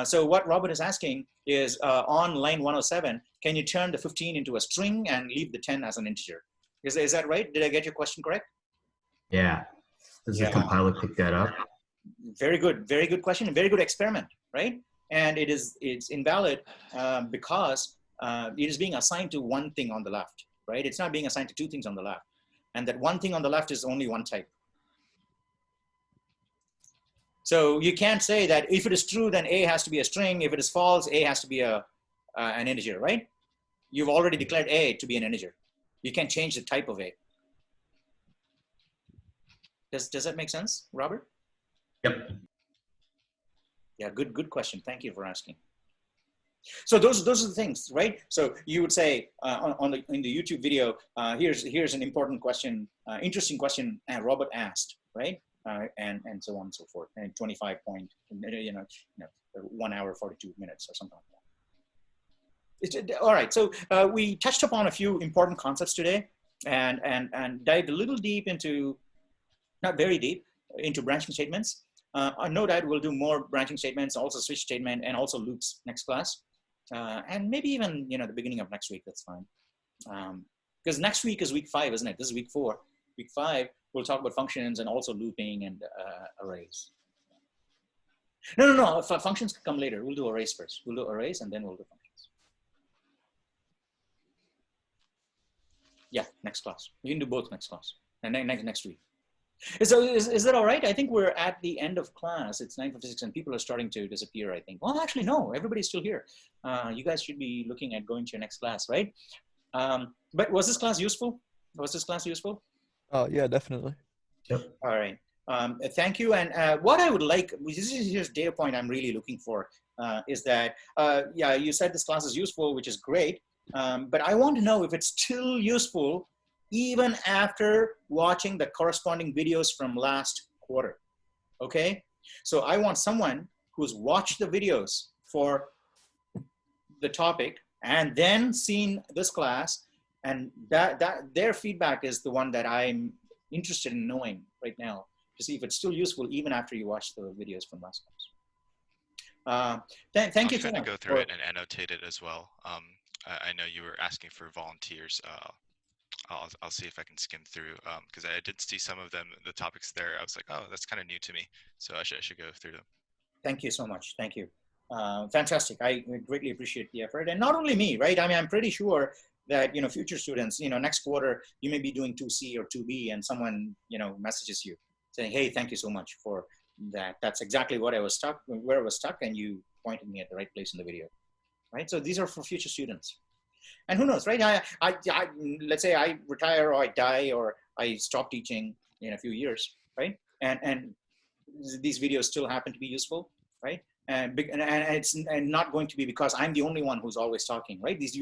So what Robert is asking is on line 107, can you turn the 15 into a string and leave the 10 as an integer? Is that right? Did I get your question correct? Yeah. Does the compiler pick that up? Very good question. And very good experiment, right? And it's invalid because it is being assigned to one thing on the left, right? It's not being assigned to two things on the left. And that one thing on the left is only one type. So you can't say that if it is true, then A has to be a string. If it is false, A has to be an integer, right? You've already declared A to be an integer. You can't change the type of A. Does that make sense, Robert? Yep. Yeah, good question. Thank you for asking. So those are the things, right? So you would say in the YouTube video, here's an important question, interesting question, and Robert asked, right? And so on and so forth, and 25 point, 1 hour 42 minutes or something like that. All right, so we touched upon a few important concepts today, and dived a little deep into, not very deep, into branching statements. No doubt we'll do more branching statements, also switch statement, and also loops next class. And maybe even the beginning of next week. That's fine, because next week is week 5, isn't it? This is week 4. Week 5 we'll talk about functions and also looping and arrays. No. Functions come later. We'll do arrays first. We'll do arrays and then we'll do functions. Yeah, next class. You can do both next class and next week. So is that all right? I think we're at the end of class. It's 9:56 and people are starting to disappear, I think. Well, actually, no, everybody's still here. You guys should be looking at going to your next class, right? But was this class useful? Yeah, definitely. Yep. All right. Thank you. And what I would like, this is here's data point I'm really looking for, is that, yeah, you said this class is useful, which is great. But I want to know if it's still useful even after watching the corresponding videos from last quarter, okay? So I want someone who's watched the videos for the topic and then seen this class, and that their feedback is the one that I'm interested in knowing right now, to see if it's still useful even after you watch the videos from last class. Thank you. I'll try to go through it and annotate it as well. I know you were asking for volunteers. I'll see if I can skim through, because I did see some of them, the topics there. I was like, oh, that's kind of new to me. So I should go through them. Thank you so much. Thank you. Fantastic. I greatly appreciate the effort. And not only me, right? I mean, I'm pretty sure that, future students, next quarter, you may be doing 2C or 2B and someone, messages you saying, hey, thank you so much for that. That's exactly where I was stuck, and you pointed me at the right place in the video, right? So these are for future students. And who knows, right? I let's say I retire or I die or I stop teaching in a few years, right? And these videos still happen to be useful, right? And it's not going to be because I'm the only one who's always talking, right? These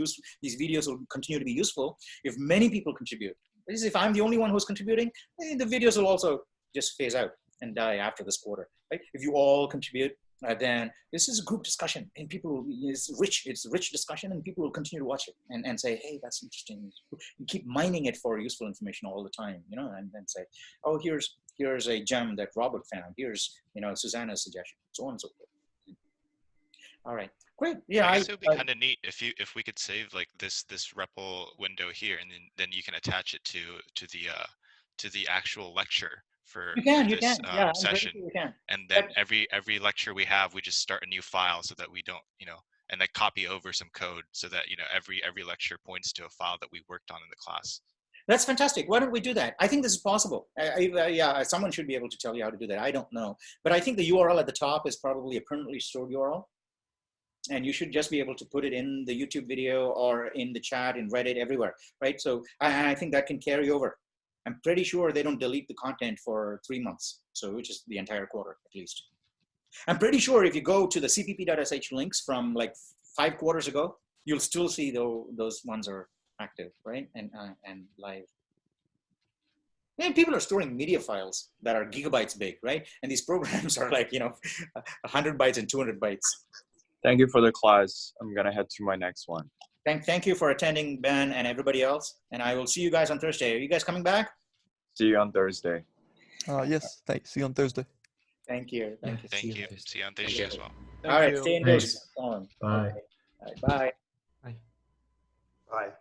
videos will continue to be useful if many people contribute. If I'm the only one who's contributing, the videos will also just phase out and die after this quarter, right? If you all contribute, then this is a group discussion and it's rich discussion, and people will continue to watch it and say, hey, that's interesting. You keep mining it for useful information all the time, and then say, oh, here's a gem that Robert found. Here's, Susanna's suggestion, so on and so forth. All right, great. Yeah, I guess it would be kind of neat if we could save like this REPL window here, and then you can attach it to the actual lecture for this session. You can. And then every lecture we have, we just start a new file so that we don't, and like copy over some code so that every lecture points to a file that we worked on in the class. That's fantastic. Why don't we do that? I think this is possible. Yeah, someone should be able to tell you how to do that. I don't know. But I think the URL at the top is probably a permanently stored URL. And you should just be able to put it in the YouTube video or in the chat, in Reddit, everywhere, right? So I think that can carry over. I'm pretty sure they don't delete the content for 3 months, so which is the entire quarter at least. I'm pretty sure if you go to the cpp.sh links from like 5 quarters ago, you'll still see those ones are active, right? And live. And people are storing media files that are gigabytes big, right? And these programs are like 100 bytes and 200 bytes. Thank you for the class. I'm gonna head to my next one. Thank you for attending, Ben, and everybody else. And I will see you guys on Thursday. Are you guys coming back? See you on Thursday. Yes, thanks. See you on Thursday. Thank you. Thank you. See you on Thursday as well. All right, stay in Thanks. touch. Bye. Okay. All right, bye. Bye. Bye.